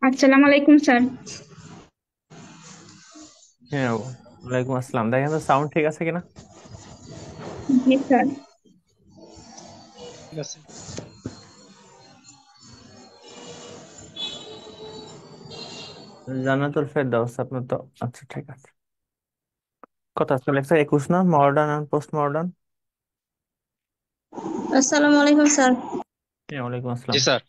আসসালামু আলাইকুম স্যার। হ্যাঁ, ওয়ালাইকুম আসসালাম। দেখেন তো সাউন্ড ঠিক আছে কিনা। জি স্যার। ঠিক আছে। জান্নাতুল ফেরদাউস আপনার তো। আচ্ছা, ঠিক আছে। কত আছে লেখছে? 21 না? মডার্ন আর পোস্ট মডার্ন। আসসালামু আলাইকুম স্যার। হ্যাঁ, ওয়ালাইকুম জি আসসালাম। স্যার।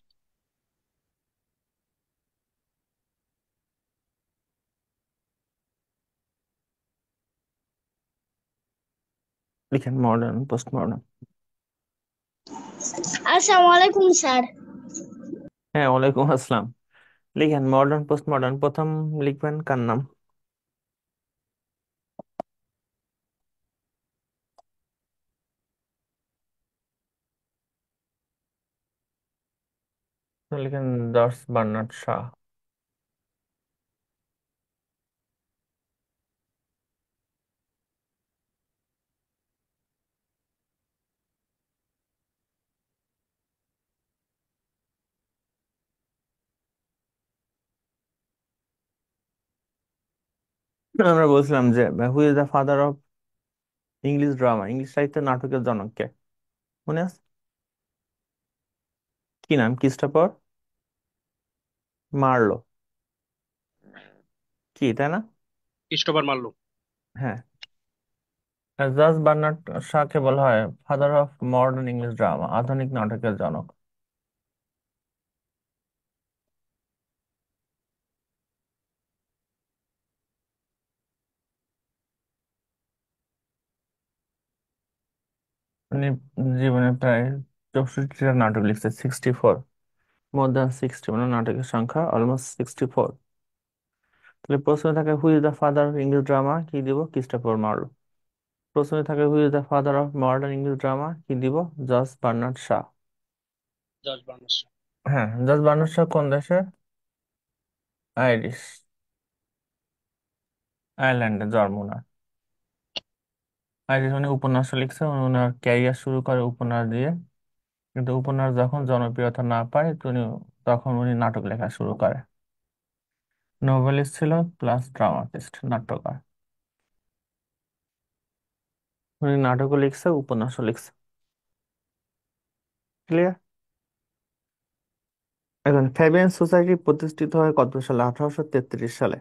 লিখেন মডার্ন পোস্ট মডার্ন। আসসালামু আলাইকুম স্যার। হ্যাঁ, ওয়ালাইকুম আসসালাম। লিখেন মডার্ন পোস্ট মডার্ন। প্রথম লিখবেন কার নাম? লিখেন জর্জ বার্নার্ড শাহ। আমরা বলছিলাম যে হু is the father of English drama, English সাহিত্যের নাটকের জনক কে? মনে আছে? কি নাম? Christopher Marlowe. কি, তাই না? Christopher Marlowe. হ্যাঁ। জর্জ বার্নার্ড শাহকে বলা হয় father of modern English drama, আধুনিক নাটকের জনক। উনি জীবনে প্রায় 64টা নাটক লিখছে, 64। মোর দ্যান 60, মানে নাটকের সংখ্যা অলমোস্ট 64। তাহলে প্রশ্নে থাকে who is the father of English drama, কি দিব? Christopher Marlowe. প্রশ্নে থাকে who is the father of modern English drama, কি দিব? George Bernard Shaw. George Bernard Shaw. হ্যাঁ, জর্জ বার্নার্ড শাহ কোন দেশের? আইরিশ। আয়ারল্যান্ডে জন্ম ওনার। আইরিশ। উনি উপন্যাস লিখছে, ওনার ক্যারিয়ার শুরু করে উপন্যাস দিয়ে। কিন্তু উপন্যাস যখন জনপ্রিয়তা না পায় তখন উনি নাটক লেখা শুরু করে। নোভেলিস্ট ছিল প্লাস ড্রামাটিস্ট, নাট্যকার। উনি নাটকও লিখছে, উপন্যাসও লিখছে। ক্লিয়ার? এখন ফ্যাবিয়ান সোসাইটি প্রতিষ্ঠিত হয় কত সালে? 1833 সালে।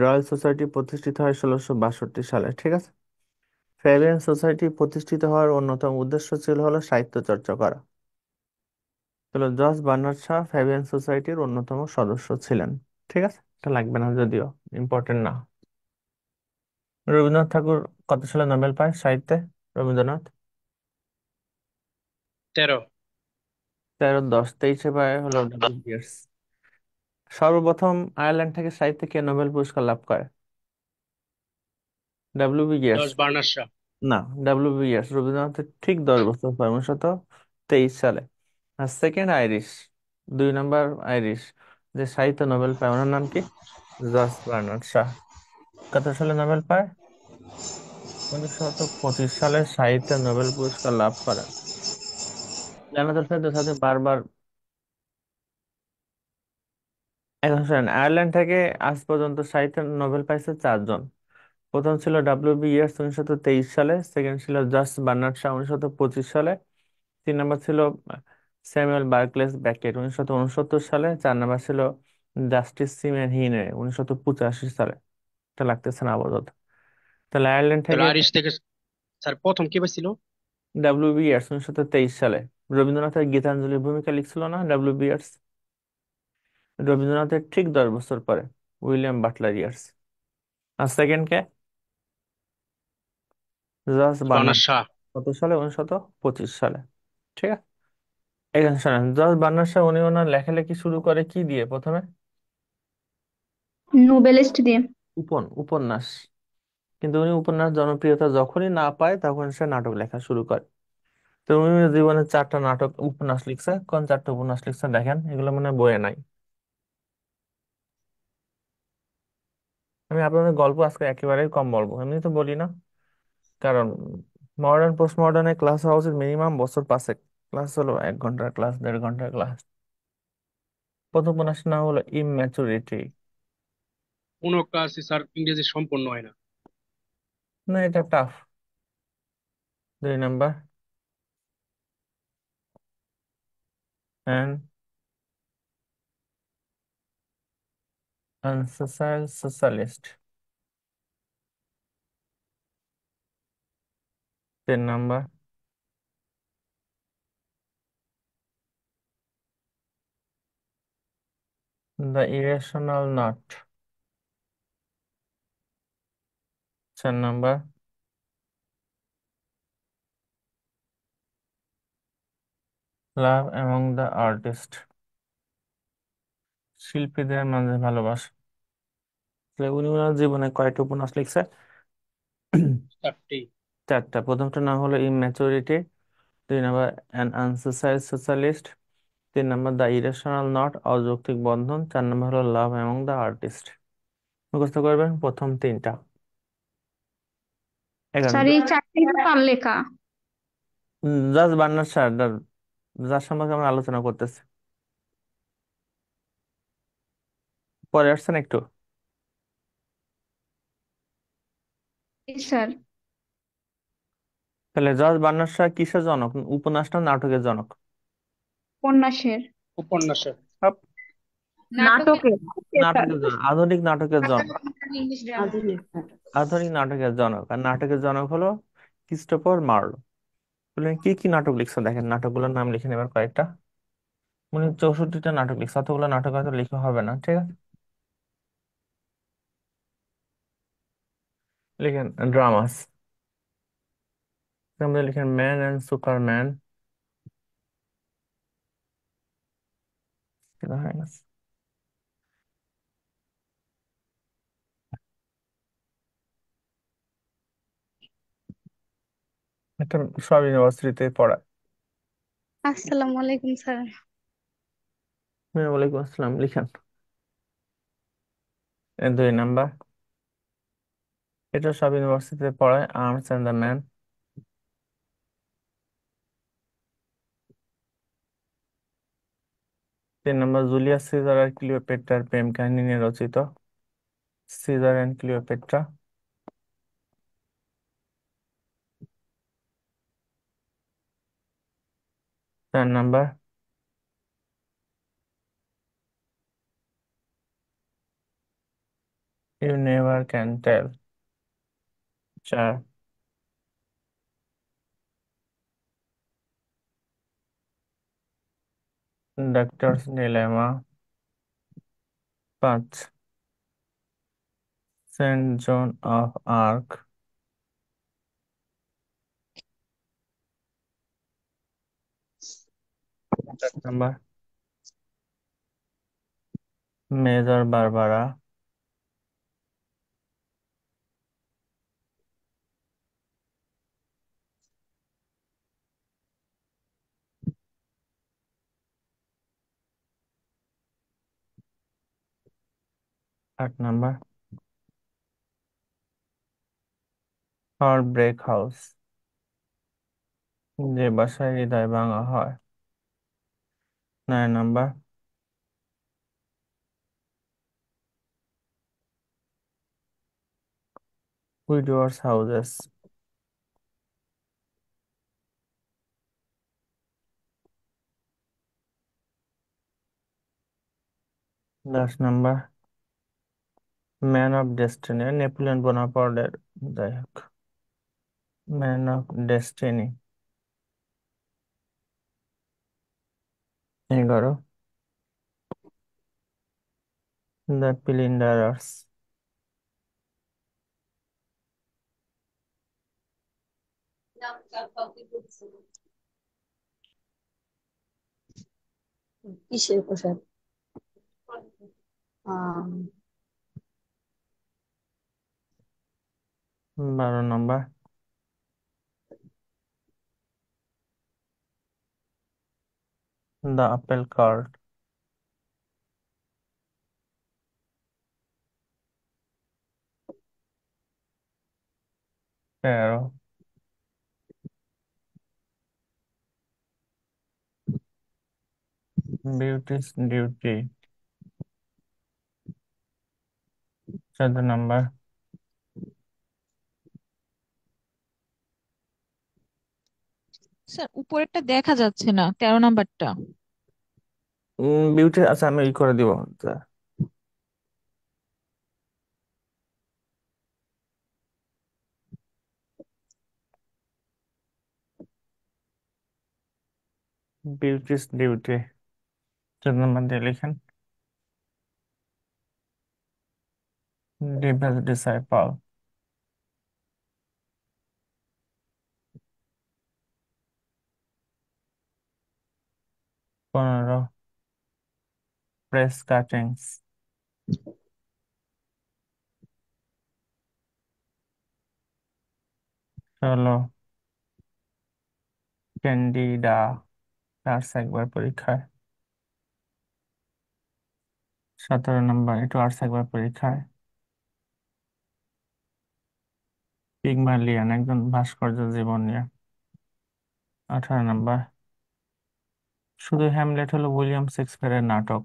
রয়্যাল সোসাইটি প্রতিষ্ঠিত হয় 1662 সালে। ঠিক আছে। ফ্যাবিয়ান সোসাইটি প্রতিষ্ঠিত হওয়ার অন্যতম উদ্দেশ্য ছিল হলো সাহিত্য চর্চা করা। তাহলে জর্জ বার্নার্ড শাহ ফ্যাবিয়ান সোসাইটির অন্যতম সদস্য ছিলেন। ঠিক আছে, এটা লাগবে না যদিও, ইম্পর্টেন্ট না। রবীন্দ্রনাথ ঠাকুর কত সালে নোবেল পায় সাহিত্যে? রবীন্দ্রনাথ 13। 13, 10, 23-এ পায় হলো ডব্লিউ.বি.ইয়েটস। সর্বপ্রথম আয়ারল্যান্ড থেকে সাহিত্যে কে নোবেল পুরস্কার লাভ করে? ডব্লিউ.বি.ইয়েটস। জর্জ বার্নার্ড শা। না, ডব্লিউ.বি.ইয়েটস রবীন্দ্রনাথের ঠিক 10 বছর পর, 1923 সালে। আর সেকেন্ড আইরিশ, 2 নম্বর আইরিশ যে সাহিত্য নোবেল পায়, ওনার নাম কি? George Bernard Shaw. কত সালে নোবেল পায়? 1925 সালে সাহিত্যে নোবেল পুরস্কার লাভ করেন। জানাতুল ফেরদৌস সাথে বারবার। এখন শোনেন, আয়ারল্যান্ড থেকে আজ পর্যন্ত সাহিত্যে নোবেল পাইছে 4 জন। প্রথম ছিল ডব্লিউ.বি.ইয়েটস 1923 সালে, সেকেন্ড ছিল জর্জ বার্নার্ড শাহ 1925 সালে, 3 নম্বর ছিল স্যামুয়েল বার্কলে ব্যাকেট 1969 সালে, 4 নম্বর ছিল জাস্টিস সিমেন হিনে 1985 সালে। এটা লাগতেছে না আপাতত। তাহলে আয়ারল্যান্ড তাহলে থেকে আইরিশ থেকে স্যার প্রথম কে পাইছিল? ডব্লিউ.বি.ইয়েটস 1923 সালে রবীন্দ্রনাথের গীতাঞ্জলির ভূমিকা লিখছিল না ডব্লিউ.বি.ইয়েটস? রবীন্দ্রনাথের ঠিক 10 বছর পরে উইলিয়াম বাটলার ইয়ার্স। আর সেকেন্ড কে? George Bernard. Bernard Shaw. কত সালে? 1925 সালে। ঠিক আছে। এখানে শোনেন, জর্জ বার্নার্ড শাহ উনি ওনার লেখালেখি শুরু করে কি দিয়ে প্রথমে? নোবেলিস্ট দিয়ে। উপন্যাস। কিন্তু উনি উপন্যাস জনপ্রিয়তা যখনই না পায় তখন সে নাটক লেখা শুরু করে। তো উনি জীবনে 4টা নাটক উপন্যাস লিখছে। কোন 4টা উপন্যাস লিখছে দেখেন, এগুলো মানে বইয়ে নাই। আমি আপনাদের গল্প আজকে একেবারেই কম বলবো, এমনি তো বলি না। কারণ মডার্ন পোস্ট মডার্নে ক্লাস হওয়া উচিত মিনিমাম বছর 5। ক্লাস হলো 1 ঘন্টার ক্লাস, 1.5 ঘন্টার ক্লাস। প্রথম উপন্যাসের নাম হলো ইম্যাচুরিটি। কোনো কাজই স্যার ইংরেজি সম্পূর্ণ হয় না। না, এটা tough. 2 number, an unsocial socialist. 3 number, the irrational not. 4 number, love among the artist. শিল্পীদের মাঝে ভালোবাসা। তাহলে উনি ওনার জীবনে কয়টা উপন্যাস লিখছে? 4টি। 4টা। প্রথমটার নাম হলো immaturity. 2 number, an unsocial socialist. 3 number, the irrational not, অযৌক্তিক বন্ধন। 4 নাম্বার হলো লাভ অ্যামং দ্য আর্টিস্ট। মুখস্থ করবেন প্রথম 3টা। এখন স্যার এই চারটিতে কার লেখা? জাস্ট বান্নার স্যার, যার সম্পর্কে আমরা আলোচনা করতেছি। পরে আসছেন একটু। জি স্যার। তাহলে জর্জ বার্নার্ড শা কিসের জনক? উপন্যাস না নাটকের জনক? উপন্যাসের। উপন্যাসের। সব নাটকের। স্যার। নাটকের জনক, আধুনিক নাটকের জনক। English drama. আধুনিক নাটকের জনক, আর নাটকের জনক হলো ক্রিস্টোফার মার্লো। বললেন কি কি নাটক লিখছো, দেখেন নাটকগুলোর নাম লিখে নেবার কয়েকটা। উনি 64টা নাটক লিখছে, অতগুলো নাটক হয়তো লেখা হবে না, ঠিক আছে। লিখেন ড্রামাস। আমরা লিখেন ম্যান অ্যান্ড সুপারম্যান। হয়ে গেছে। এটা সব ইউনিভার্সিটিতে পড়ায়। আসসালামু আলাইকুম স্যার। হ্যাঁ, ওয়ালাইকুম আসসালাম, লিখেন। 2 নাম্বার, এটা সব ইউনিভার্সিটিতে পড়ায়, arms and the man. 3 number, Julius Caesar আর ক্লিওপেট্রার প্রেম কাহিনী নিয়ে রচিত, Caesar and Cleopatra. 4 number, you never can tell. 4, doctor's dilemma. 5, Saint Joan of Arc. 4 number, Major Barbara. 8 number, heartbreak house, যে বাসায় হৃদয় ভাঙা হয়। 9 number, widowers' houses. 10 number, man of destiny, Napoleon বোনাপার্টের। যাই হোক, man of destiny. 11, the philanderers. কিসের পোশাক? 12 নম্বর, the apple cart. 13, beauties duty. 14 number. Sir উপরেরটা দেখা যাচ্ছে না, 13 নাম্বারটা। বিউটি, আচ্ছা আমি ই করে দিব। বিউটিস ডিউটি 14 নম্বর দিয়ে লিখেন। Divas disciple. 15 press cuttings. 16 candida class একবার পরীক্ষায়। 17 নম্বর একটু আর্টস একবার পরীক্ষায়। পিগমালিয়ান একজন ভাস্কর্য জীবন নিয়ে। 18 নম্বর শুধু হ্যামলেট হলো উইলিয়াম শেক্সপিয়ারের নাটক।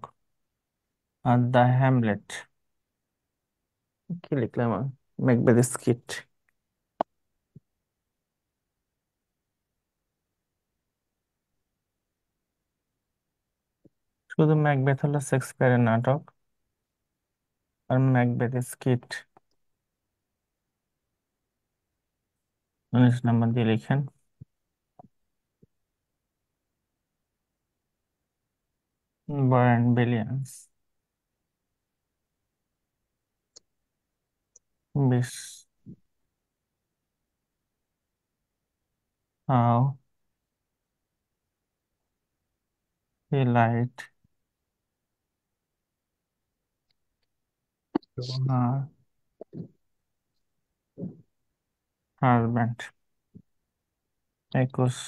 আর দ্য হ্যামলেট কি লিখলাম, ম্যাকবেথ স্কিট। শুধু ম্যাকবেথ হলো শেক্সপিয়ারের নাটক, আর ম্যাকবেথ স্কিট। 19 নম্বর দিয়ে লিখেন। বার্ন billions 20। How he lied her husband. 21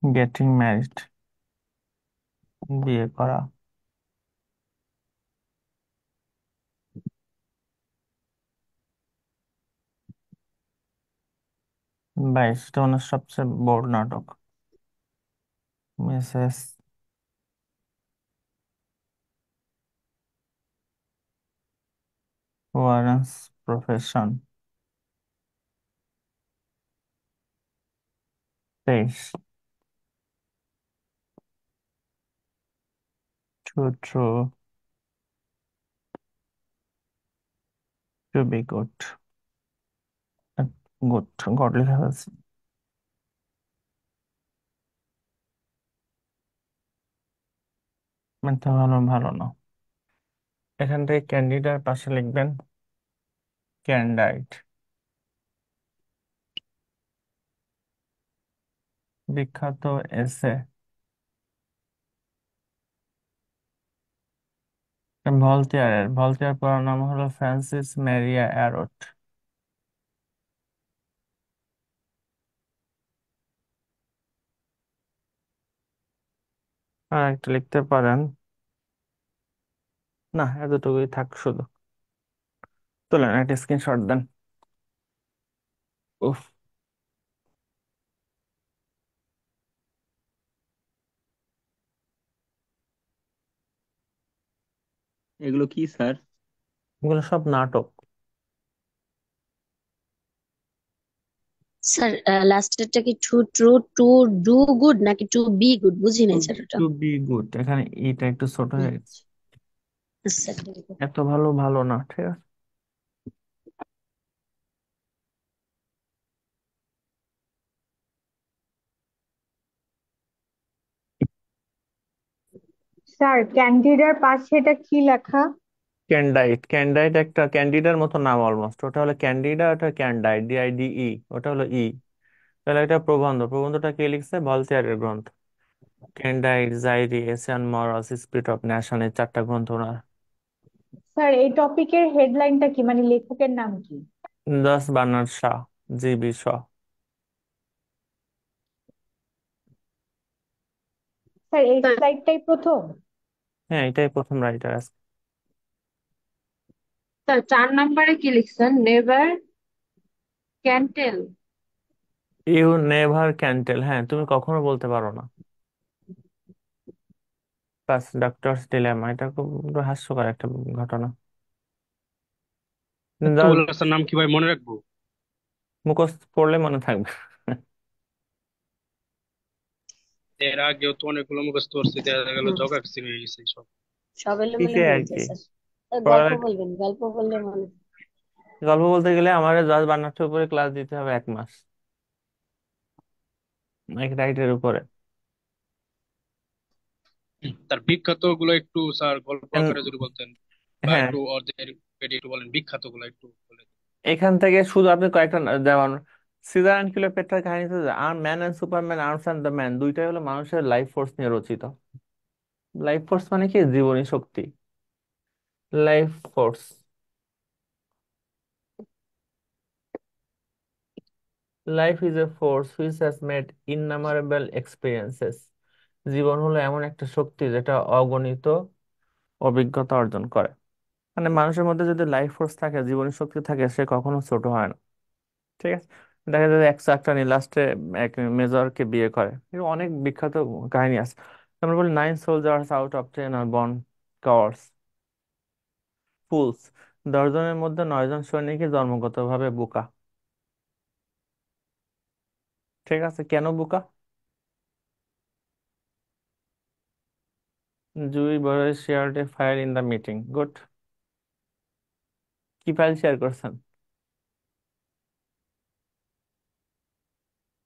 getting married বিয়ে করা। 22 এটা ওনার সবচেয়ে বড় নাটক। Mrs Warren's profession. 23 too true to be good. Good God লেখা আছে। মিথ্যা ভালো ভালো না। এখান থেকে ক্যান্ডিডার পাশে লিখবেন ক্যান্ডাইট। বিখ্যাত এসে ভলতেয়ার পুরো নাম হলো ফ্রান্সিস ম্যারিয়া অ্যারোট। আর একটা লিখতে পারেন, না এতটুকুই থাক শুধু। তোলেন একটা স্ক্রিনশট দেন। উফ, এগুলো কি স্যার? এগুলো সব নাটক। স্যার লাস্টেরটা কি to true to do good নাকি টু বি গুড, বুঝি টু নাই স্যার ওটা। টু বি গুড, এখানে এটা একটু ছোট হয়ে গেছে। আচ্ছা ঠিক আছে। এত ভালো ভালো না, ঠিক আছে। স্যার ক্যান্ডিডার পাশে এটা কি লেখা? ক্যান্ডাইট একটা ক্যান্ডিডার মতো নাম অলমোস্ট। ওটা হলো ক্যান্ডিডা, ওটা ক্যান্ডাইট, DIDE, ওটা হলো ই। তাহলে এটা প্রবন্ধটা কে লিখছে? ভলতেয়ারের গ্রন্থ। ক্যান্ডাইট, জাইরি, এসিয়ান মরালস, স্পিরিট অফ ন্যাশন, এই 4টা গ্রন্থ ওনার। স্যার এই টপিকের হেডলাইনটা কি, মানে লেখকের নাম কি? Bernard Shaw, GB Shaw. Sir এই স্লাইডটাই প্রথম? হ্যাঁ, এটাই প্রথম রাইটার আছে। স্যার 4 নম্বরে কি লিখছেন? Never can tell. You never can tell, হ্যাঁ তুমি কখনো বলতে পারো না। প্লাস ডক্টরস ডিলেমা, এটা খুব হাস্যকর একটা ঘটনা। এতগুলো রাস্তার নাম কিভাবে মনে রাখবো? মুখস্থ পড়লে মনে থাকবে। এর আগেও তো অনেকগুলো মুখস্থ করছি, দেখা গেল হুম, জগা খিচুড়ি হয়ে গেছে সব। সব এলোমেলো শিখে হয়ে আর কি। গেছে। গল্প পড়ালেখা, বলবেন, গল্প বললে মনে। গল্প বলতে গেলে আমার জাস্ট বান্নার্সের উপরে ক্লাস দিতে হবে 1 মাস, এক রাইটের উপরে। তার বিখ্যাত গুলো একটু স্যার গল্প And আকারে যদি বলতেন, বা হ্যাঁ, একটু ওদের একটু বলেন, বিখ্যাত গুলো একটু বলেন। এখান থেকে শুধু আপনি কয়েকটা যেমন সিজার অ্যান্ড ক্লিওপেট্রার কাহিনীতে আর man and superman, arms and the man, দুইটাই হলো মানুষের লাইফ ফোর্স নিয়ে রচিত। লাইফ ফোর্স মানে কি? জীবনী শক্তি। Life force, life is a force which has made innumerable experiences. জীবন হলো এমন একটা শক্তি যেটা অগণিত অভিজ্ঞতা অর্জন করে। মানে মানুষের মধ্যে যদি লাইফ ফোর্স থাকে, জীবনী শক্তি থাকে, সে কখনো ছোট হয় না। ঠিক আছে, দেখা যায় যে এক চাকরানি লাস্টে এক মেজরকে বিয়ে করে, এরকম অনেক বিখ্যাত কাহিনী আছে। আমরা বলি 9 soldiers out of 10 আর বর্ন কাওয়ার্ডস, ফুলস। 10 জনের মধ্যে 9 জন সৈনিকই জন্মগতভাবে বোকা। ঠিক আছে, কেন বোকা? জুই boy shared a file in the meeting. Good. কি ফাইল শেয়ার করছেন?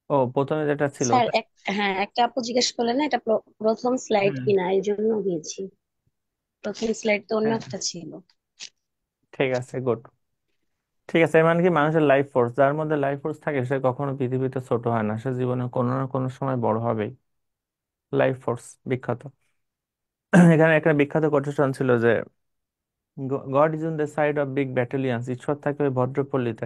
ও, প্রথমে যেটা ছিল স্যার ওটা। হ্যাঁ, একটা আপু জিজ্ঞেস করলেন না, এটা প্রথম স্লাইড হুম। কিনা, এই জন্য দিয়েছি। প্রথম স্লাইড তো অন্য হ্যাঁ, একটা ছিল। ঠিক আছে, গুড। ঠিক আছে, এর মানে কি মানুষের লাইফ ফোর্স, যার মধ্যে লাইফ ফোর্স থাকে সে কখনো পৃথিবীতে ছোট হয় না, সে জীবনে কোনো না কোনো সময় বড় হবেই। লাইফ ফোর্স বিখ্যাত। এখানে একটা বিখ্যাত কোটেশন ছিল যে god is on the side of big ব্যাটালিয়ন্স, ঈশ্বর থাকে ওই ভদ্রপল্লীতে।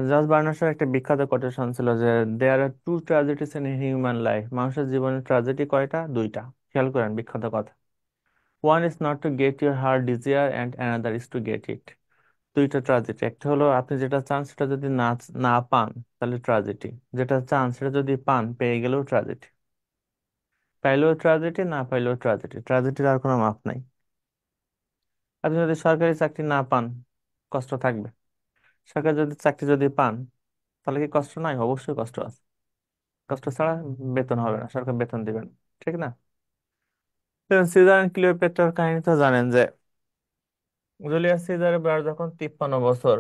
জর্জ বার্নার্সের একটা বিখ্যাত কোটেশন ছিল যে there are two tragedies in human life, মানুষের জীবনে ট্র্যাজেডি কয়টা? দুইটা। খেয়াল করেন বিখ্যাত কথা। One is not to get your heart desire and another is to get it. দুইটা ট্র্যাজেডি, একটা হলো আপনি যেটা চান সেটা যদি না না পান তাহলে ট্র্যাজেডি, যেটা চান সেটা যদি পান পেয়ে গেলেও ট্র্যাজেডি। পাইলেও ট্র্যাজেডি, না পাইলেও ট্র্যাজেডি, ট্র্যাজেডির আর কোনো মাপ নাই। আপনি যদি সরকারি চাকরি না পান, কষ্ট থাকবে। সরকারি যদি চাকরি যদি পান, তাহলে কি কষ্ট নাই? অবশ্যই কষ্ট আছে। কষ্ট ছাড়া বেতন হবে না, সরকার বেতন দিবেন, ঠিক না? সিজার এন্ড ক্লিওপেট্রার কাহিনী তো জানেন যে জুলিয়াস সিজারের বয়স যখন 53 বছর,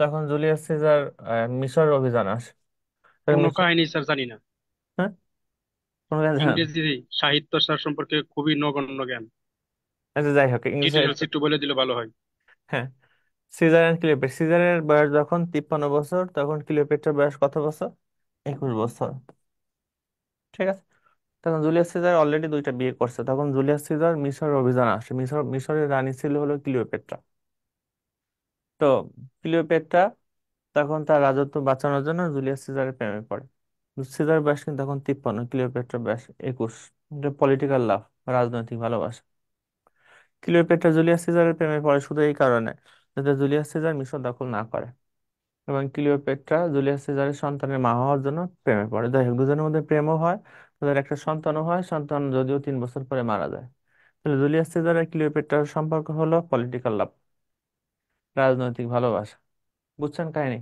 তখন জুলিয়াস সিজার মিশর অভিযান আসে। তখন কোনো মিশর, কাহিনী স্যার জানি না। হ্যাঁ, কোনো কাহিনী জানেন? ইংরেজি সাহিত্য স্যার সম্পর্কে খুবই নগণ্য জ্ঞান। আচ্ছা, যাই হোক, ইংলিশ। ডিটেলস একটু বলে দিলে ভালো হয়। হ্যাঁ, সিজার এন্ড ক্লিওপেট্রা, সিজারের বয়স যখন 53 বছর, তখন ক্লিওপেট্রার বয়স কত বছর? 21 বছর। ঠিক আছে, তখন জুলিয়াস সিজার অলরেডি দুইটা বিয়ে করছে। তখন জুলিয়াস সিজার মিশর অভিযান আসে। মিশরের রানী ছিল হলো ক্লিওপেট্রা। তো ক্লিওপেট্রা তখন তার রাজত্ব বাঁচানোর জন্য জুলিয়াস সিজারের প্রেমে পড়ে। সিজার বয়স কিন্তু তখন 53, ক্লিওপেট্রা বয়স 21। পলিটিক্যাল লাভ, রাজনৈতিক ভালোবাসা। ক্লিওপেট্রা জুলিয়াস সিজারের প্রেমে পড়ে শুধু এই কারণে যাতে জুলিয়াস সিজার মিশর দখল না করে, এবং ক্লিওপেট্রা জুলিয়াস সিজারের সন্তানের মা হওয়ার জন্য প্রেমে পড়ে। যাই হোক, দুজনের মধ্যে প্রেমও হয়, তাদের একটা সন্তানও হয়। সন্তান যদিও 3 বছর পরে মারা যায়। তাহলে জুলিয়াস সিজার আর ক্লিওপেট্রার সম্পর্ক হলো পলিটিক্যাল লাভ, রাজনৈতিক ভালোবাসা। বুঝছেন কাহিনী?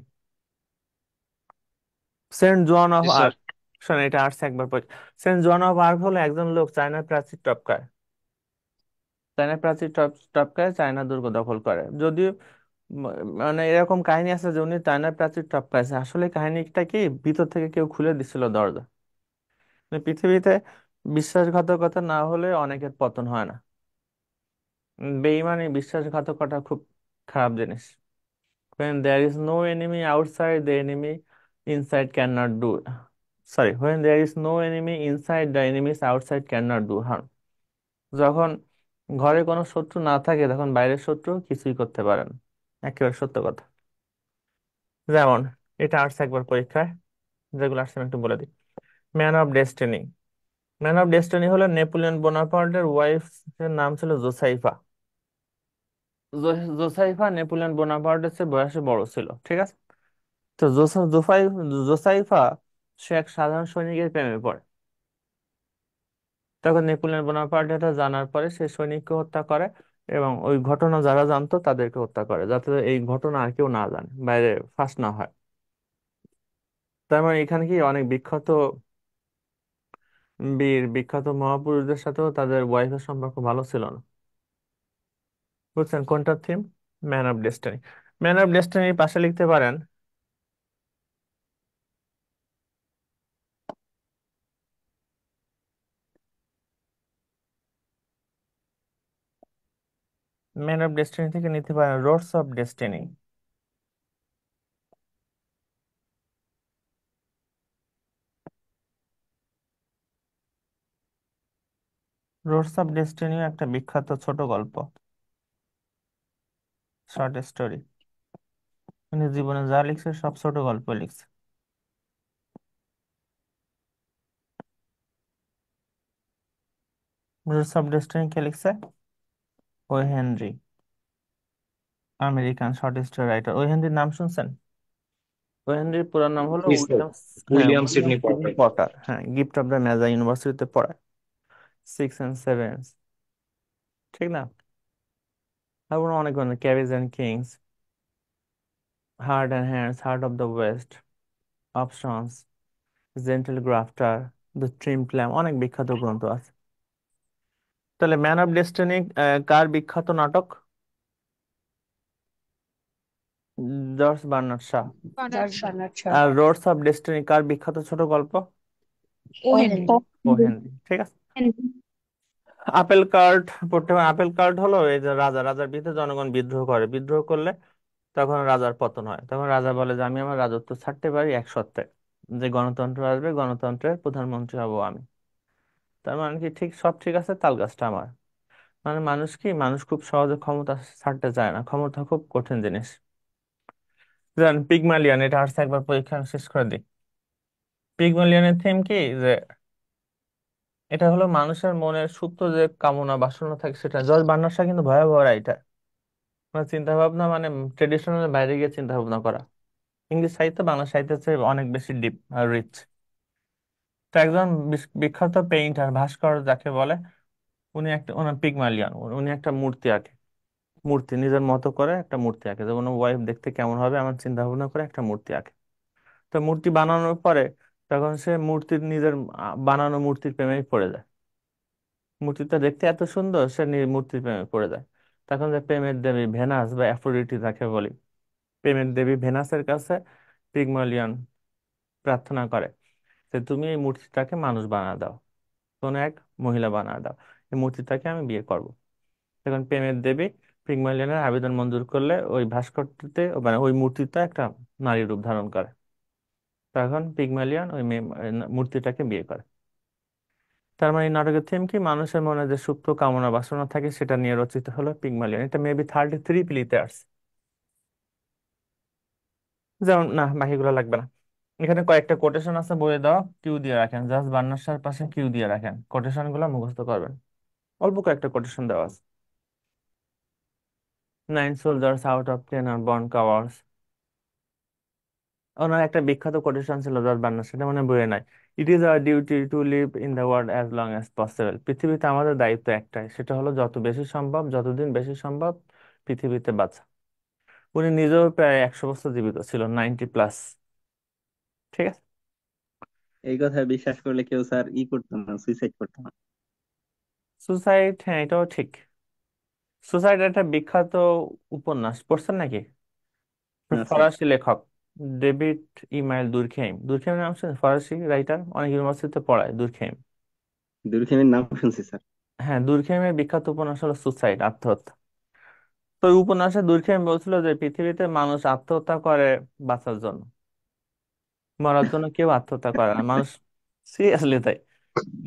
সেন্ট জোয়ান অফ জি স্যার। আর্ক, শোনেন এটা আর্টস একবার পড়ি। সেন্ট জোয়ান অফ আর্ক হলো একজন লোক চায়নার প্রাচীর টপকায়। চায়নার প্রাচীর টপকায় চায়না দুর্গ দখল করে। যদিও ম- মানে এরকম কাহিনী আছে যে উনি চায়নার প্রাচীর টপকাইছে, আসলে কাহিনীটা কি ভিতর থেকে কেউ খুলে দিছিল দরজা। মানে পৃথিবীতে বিশ্বাসঘাতকতা না হলে অনেকের পতন হয় না। বেঈমানি, বিশ্বাসঘাতকতা খুব খারাপ জিনিস। When there is no enemy outside, the enemy inside cannot do. Sorry, when there is no enemy inside, the enemies outside cannot do harm. যখন ঘরে কোনো শত্রু না থাকে তখন বাইরের শত্রু কিছুই করতে পারে না। একেবারে সত্য কথা। যেমন এটা আসছে একবার পরীক্ষায়, যেগুলো আসছে আমি একটু বলে দিই। Man of destiny, man of destiny হলো নেপোলিয়ন বোনাপার্টের ওয়াইফ, এর নাম ছিল জোসাইফা। জোসাইফা নেপোলিয়ন বোনাপার্টের চেয়ে বয়সে বড় ছিল, ঠিক আছে? তো জোসাইফা সে এক সাধারণ সৈনিকের প্রেমে পড়ে। তখন নেপোলিয়ন বোনাপার্ট এটা জানার পরে সে সৈনিককে হত্যা করে এবং ওই ঘটনা যারা জানতো তাদেরকে হত্যা করে, যাতে এই ঘটনা আর কেউ না জানে, বাইরে ফাঁস না হয়। তার মানে এখানে কি অনেক বিখ্যাত বিখ্যাত মহাপুরুষদের সাথেও তাদের ওয়াইফের সম্পর্ক ভালো ছিল না। বুঝছেন কোনটা theme? Man of destiny. Man of ডেস্টিনির পাশে লিখতে পারেন ম্যান অফ ডেস্টিনি থেকে নিতে পারেন roads of destiny. Roads of destiny একটা বিখ্যাত ছোট গল্প, শর্ট স্টোরি। উনি জীবনে যা লিখছে সব ছোট গল্প লিখছে। রোডস অফ ডেস্টিনি কে লিখছে? O Henry, American short story writer. O হেনরির নাম শুনছেন? ও হেনরির পুরো নাম হলো জি স্যার, উইলিয়াম। হ্যাঁ, William William Sydney Sydney Porter. Porter. হ্যাঁ, গিফট অফ দ্য মেজা ইউনিভার্সিটিতে পড়ায়, 6 and 7, ঠিক না? তারপর অনেক অনেক cabbages and kings, heart and hands, heart of the west, options, gentle grafter, the trimmed প্ল্যাম, অনেক বিখ্যাত গ্রন্থ আছে। তাহলে ম্যান অফ ডেস্টিনি কার বিখ্যাত নাটক? George Bernard Shaw. Bernard George Shaw. Bernard Shaw. আর রোডস অফ ডেস্টিনি কার বিখ্যাত ছোট গল্প? O O Henry. Henry. O Henry, ঠিক আছে। আপেল কার্ড পড়তে হবে। আপেল কার্ড হলো এই যে রাজার বিরুদ্ধে জনগণ বিদ্রোহ করে, বিদ্রোহ করলে তখন রাজার পতন হয়। তখন রাজা বলে যে আমি আমার রাজত্ব ছাড়তে পারি এক শর্তে, যে গণতন্ত্র আসবে, গণতন্ত্রের প্রধানমন্ত্রী হব আমি। তার মানে কি, ঠিক সব ঠিক আছে, তাল গাছটা আমার। মানে মানুষ কি, মানুষ খুব সহজে ক্ষমতা ছাড়তে চায় না, ক্ষমতা খুব কঠিন জিনিস। জান পিগমালিয়ন, এটা আর্টস একবার পরীক্ষা শেষ করে দিই। পিগমালিয়নের থিম কি, যে এটা হলো মানুষের মনের সুপ্ত যে কামনা বাসনা থাকে সেটা। জর্জ বার্নার্ড শাহ কিন্তু ভয়াবহ রাইটার। মানে চিন্তা ভাবনা, মানে ট্রেডিশনাল বাইরে গিয়ে চিন্তা ভাবনা করা। ইংলিশ সাহিত্য বাংলা সাহিত্যের চেয়ে অনেক বেশি ডিপ আর রিচ। তো একজন বিখ্যাত পেইন্টার, ভাস্কর যাকে বলে, উনি একটা, ওনার পিগমালিয়ন, উনি একটা মূর্তি আঁকে। মূর্তি নিজের মতো করে একটা মূর্তি আঁকে, যেমন ওয়াইফ দেখতে কেমন হবে আমার চিন্তা ভাবনা করে একটা মূর্তি আঁকে। তো মূর্তি বানানোর পরে তখন সে মূর্তির নিজের বানানো মূর্তির প্রেমে পড়ে যায়। মূর্তিটা দেখতে এত সুন্দর, সে মূর্তির প্রেমে পড়ে যায়। তখন যে প্রেমের দেবী ভেনাস বা অ্যাফ্রোডিটি যাকে বলি, প্রেমের দেবী ভেনাসের কাছে পিগমালিয়ন প্রার্থনা করে যে তুমি এই মূর্তিটাকে মানুষ বানা দাও, কোন এক মহিলা বানা দাও, এই মূর্তিটাকে আমি বিয়ে করব। তখন প্রেমের দেবী পিগমালিয়নের আবেদন মঞ্জুর করলে ওই ভাস্কর্যতে, মানে ওই মূর্তিটা একটা নারী রূপ ধারণ করে। তখন পিগমালিয়ন ওই মূর্তিটাকে বিয়ে করে। তার মানে এই নাটকের থিম কি, মানুষের মনে যে সুপ্ত কামনা বাসনা থাকে সেটা নিয়ে রচিত হলো পিগমালিয়ন। এটা মেবি 33 প্লিতে আসছে। যেমন না, বাকিগুলো লাগবে না। এখানে কয়েকটা কোটেশন আছে, বইয়ে দেওয়া, কিউ দিয়ে রাখেন, জাস্ট বার্নার শাহর পাশে কিউ দিয়ে রাখেন, কোটেশন গুলো মুখস্থ করবেন। অল্প কয়েকটা কোটেশন দেওয়া আছে। 9 soldiers out of 10 are born cowards। ওনার একটা বিখ্যাত কোটেশন ছিল জর্জ বার্নার, সেটা মানে বইয়ে নাই। It is our duty to live in the world as long as possible. পৃথিবীতে আমাদের দায়িত্ব একটাই, সেটা হলো যত বেশি সম্ভব, যতদিন বেশি সম্ভব পৃথিবীতে বাঁচা। উনি নিজেও প্রায় 100 বছর জীবিত ছিল, 90+। ঠিক আছে। এই কথা বিশ্বাস করলে কেউ স্যার করতো না, সুইসাইড করতো না। সুসাইড, হ্যাঁ এটাও ঠিক। সুসাইড একটা বিখ্যাত উপন্যাস, পড়ছেন নাকি? না স্যার, ফরাসি লেখক ডেভিড ইমাইল দুরখেইম। দুরখেইম নাম শুনেছেন? ফরাসি রাইটার, অনেক ইউনিভার্সিটিতে পড়ায় দুরখেইম। দুর্গেমের নাম শুনছি স্যার। হ্যাঁ, দুরখেইমের বিখ্যাত উপন্যাস হলো সুসাইড, আত্মহত্যা। তো ওই উপন্যাসে দুরখেইম বলছিল যে পৃথিবীতে মানুষ আত্মহত্যা করে বাঁচার জন্য, মরার জন্য কেউ আত্মহত্যা করে না। মানুষ, সিরিয়াসলি তাই,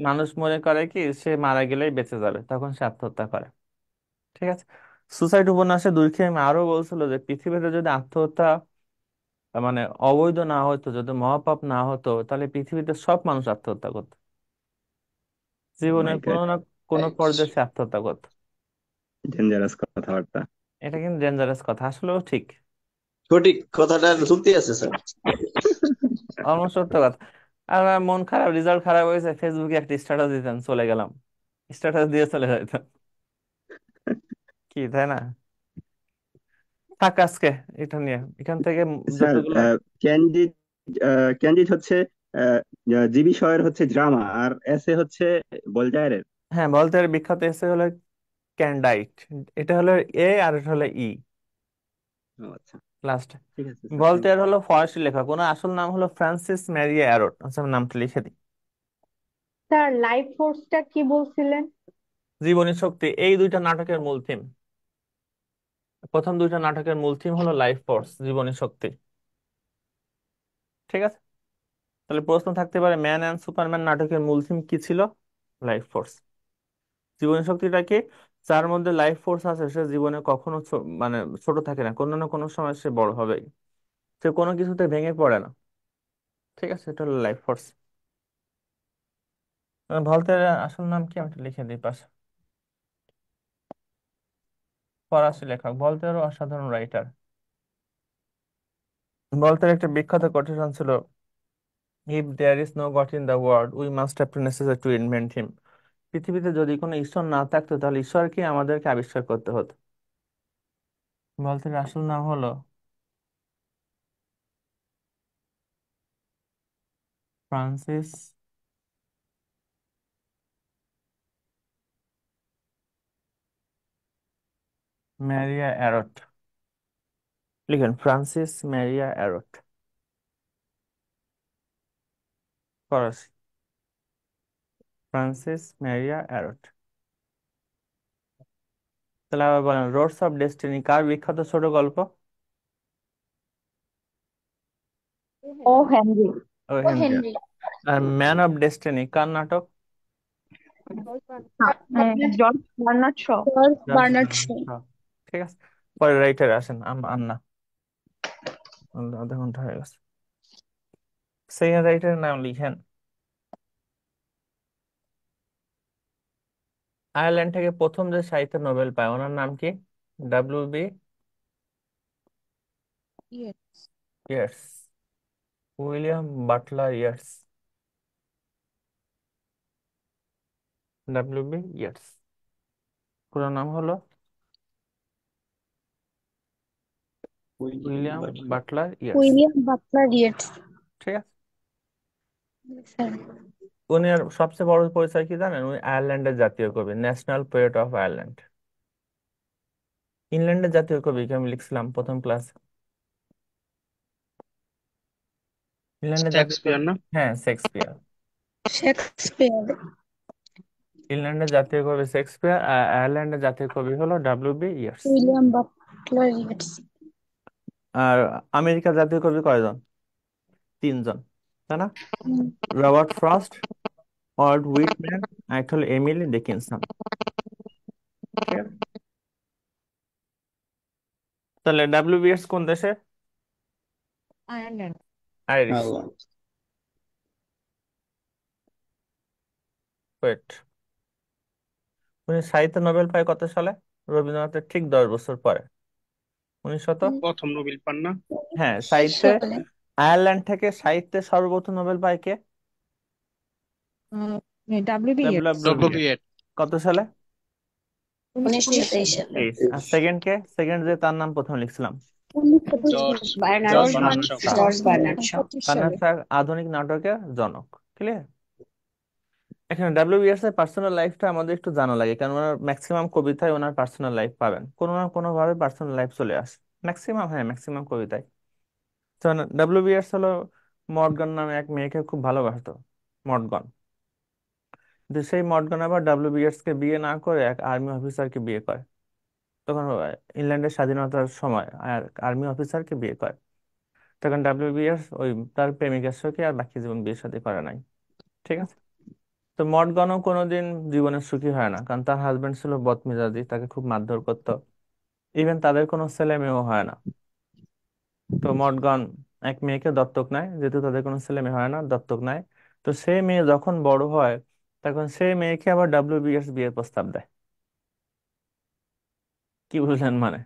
মানুষ মনে করে কি সে মারা গেলেই বেঁচে যাবে, তখন সে আত্মহত্যা করে। ঠিক আছে। সুসাইড উপন্যাসে দুরখেইম আরো বলছিল যে পৃথিবীতে যদি আত্মহত্যা মানে অবৈধ না হতো, যদি মহাপাপ না হতো, তাহলে পৃথিবীতে সব মানুষ আত্মহত্যা করতো, মাই জীবনের কোনো গড, না কোনো পর্যায়ে সে আত্মহত্যা করতো। ডেঞ্জারাস কথাবার্তা। এটা কিন্তু ডেঞ্জারাস কথা, আসলেও ঠিক। সঠিক কথাটা যুক্তি আছে স্যার। অলমোস্ট সত্য কথা। আর আমার মন খারাপ, রেজাল্ট খারাপ হয়েছে, ফেসবুকে একটা স্ট্যাটাস দিতেন, চলে গেলাম। স্ট্যাটাস দিয়ে চলে যাইতো, কি তাই না? থাক আজকে এটা নিয়ে, এখান থেকে স্যার যতগুলো। ক্যান্ডিড ক্যান্ডিড হচ্ছে আহ, জি বিষয়ের হচ্ছে ড্রামা, আর এসে হচ্ছে বলজায়ারের। হ্যাঁ, ভলতেয়ারের বিখ্যাত এসে হলো ক্যান্ডাইট, এটা হলো এ আর এটা হলো ই ও আচ্ছা, লাস্ট। ঠিক আছে স্যার, থ্যাংক ভলতেয়ার ইউ। হলো ফরাসি লেখক, ওনার আসল নাম হলো ফ্রান্সিস ম্যারিয়া অ্যারোট। আচ্ছা আমি নামটা লিখে দিই। স্যার লাইফ ফোর্সটা কি বলছিলেন? জীবনী শক্তি এই দুইটা নাটকের মূল থিম, প্রথম দুইটা নাটকের মূল থিম হলো লাইফ ফোর্স, জীবনী শক্তি। ঠিক আছে, তাহলে প্রশ্ন থাকতে পারে ম্যান অ্যান্ড সুপারম্যান নাটকের মূল থিম কি ছিল? Life force. জীবনী শক্তিটা কি? যার মধ্যে লাইফ ফোর্স আছে সে জীবনে কখনো মানে ছোট থাকে না, কোনো না কোনো সময় সে বড় হবেই, সে কোনো কিছুতে ভেঙে পড়ে না। ঠিক আছে, এটা হলো লাইফ ফোর্স। ভলতেয়ারের আসল নাম কি আমি একটু লিখে দিই পাশে। ফরাসি লেখক, ভলতেয়ারও অসাধারণ রাইটার। ভলতেয়ার একটা বিখ্যাত কোটেশন ছিল, if there is no God in the world we must have to necessary to invent him. পৃথিবীতে যদি কোনো ঈশ্বর না থাকতো তাহলে ঈশ্বরকে আমাদেরকে আবিষ্কার করতে হতো। ভলতেয়ারের আসল নাম হলো ফ্রান্সিস ম্যারিয়া অ্যারট। লিখেন ফ্রান্সিস ম্যারিয়া অ্যারট, ফরাসি, ফ্রান্সিস ম্যারিয়া অ্যারট। তাহলে আবার বলেন, রোডস অফ ডেস্টিনি কার বিখ্যাত ছোট গল্প? O Henry. ও হেনরিয়া। আর ম্যান অফ ডেস্টিনি কার নাটক? George Bernard Shaw. George George Bernard Shaw. Bernard Shaw. ঠিক আছে, পরে রাইটার আসেন আন্না। আধা ঘন্টা হয়ে গেছে। সেকেন্ড রাইটারের নাম লিখেন। আয়ারল্যান্ড থেকে প্রথম যে সাহিত্য নোবেল পায় ওনার নাম কি? W B Yeats. Yeats, William Butler Yeats, W B Yeats. পুরো নাম হলো William William Butler. Butler Yeats. William Butler Yeats. ঠিক আছে, স্যার উনি আর সবচেয়ে বড় পরিচয় কি জানেন? উনি আয়ারল্যান্ডের জাতীয় কবি, ন্যাশনাল পোয়েট অফ আয়ারল্যান্ড। ইংল্যান্ডের জাতীয় কবি কি আমি লিখছিলাম প্রথম ক্লাস? ইংল্যান্ডের জাতীয় শেক্সপিয়ার কবি, না? হ্যাঁ শেক্সপিয়ার। শেক্সপিয়ার। ইংল্যান্ডের জাতীয় কবি শেক্সপিয়ার, আর আয়ারল্যান্ডের জাতীয় কবি হলো W B Yeats. William Butler Yeats. আর আমেরিকার জাতীয় কবি কয়জন? তিনজন, তাই না? রবার্ট ফ্রস্ট, ওয়াল্ট হুইটম্যান, আর একটা হলো এমিলি ডিকিনসন। ঠিক আছে, তাহলে ডাব্লিউ বি ইয়ার্স কোন দেশে? আয়ারল্যান্ড। আইরিশ। আল্লাহ। ওয়েট, উনি সাহিত্য নোবেল পায় কত সালে? রবীন্দ্রনাথের ঠিক 10 বছর পরে, 1900। প্রথম নোবেল পান না? হ্যাঁ, সাহিত্যে সালে। আয়ারল্যান্ড থেকে সাহিত্যে সর্বপ্রথম নোবেল পায় কে? W B Yeats. W W B Yeats. কত সালে? 1923 সালে। 23। আর সেকেন্ড কে? সেকেন্ড যে তার নাম প্রথমে লিখছিলাম, 1925 George Bernard George George Shaw. Bernard Bernard Shaw. Shaw. George Bernard শ। 25 বার্নার্ড সালে। শা আধুনিক নাটকের জনক। ক্লিয়ার? এখানে ডাব্লিউ বি ইয়ার্স এর পার্সোনাল লাইফটা আমাদের একটু জানা লাগে, কারণ ওনার ম্যাক্সিমাম কবিতায় ওনার পার্সোনাল লাইফ পাবেন, কোনো না কোনো ভাবে পার্সোনাল লাইফ চলে আসে ম্যাক্সিমাম, হ্যাঁ ম্যাক্সিমাম কবিতায়। তো ডাব্লিউ বি ইয়ার্স হলো মর্গান নামে এক মেয়েকে খুব ভালোবাসতো, মর্গান। কিন্তু সেই মর্গান আবার ডাব্লিউ বি ইয়ার্স কে বিয়ে না করে এক আর্মি অফিসারকে বিয়ে করে। তখন ইংল্যান্ডের স্বাধীনতার সময় আর আর্মি অফিসারকে বিয়ে করে। তখন ডাব্লিউ বি ইয়ার্স ওই তার প্রেমিকার সাথে আর বাকি জীবন বিয়ে শাদী করে নাই। ঠিক আছে, তো মর্গানও কোনোদিন জীবনে সুখী হয় না, কারণ তার হাজবেন্ড ছিল বদমেজাজি, তাকে খুব মারধর করতো। ইভেন তাদের কোনো ছেলে মেয়েও হয় না। তো মর্গান এক মেয়েকে দত্তক নেয়, যেহেতু তাদের কোনো ছেলে মেয়ে হয় না, দত্তক নেয়। তো সেই মেয়ে যখন বড় হয় তখন সেই মেয়েকে আবার ডাব্লিউ বি ইয়ার্স বিয়ের প্রস্তাব দেয়। কি বুঝলেন মানে?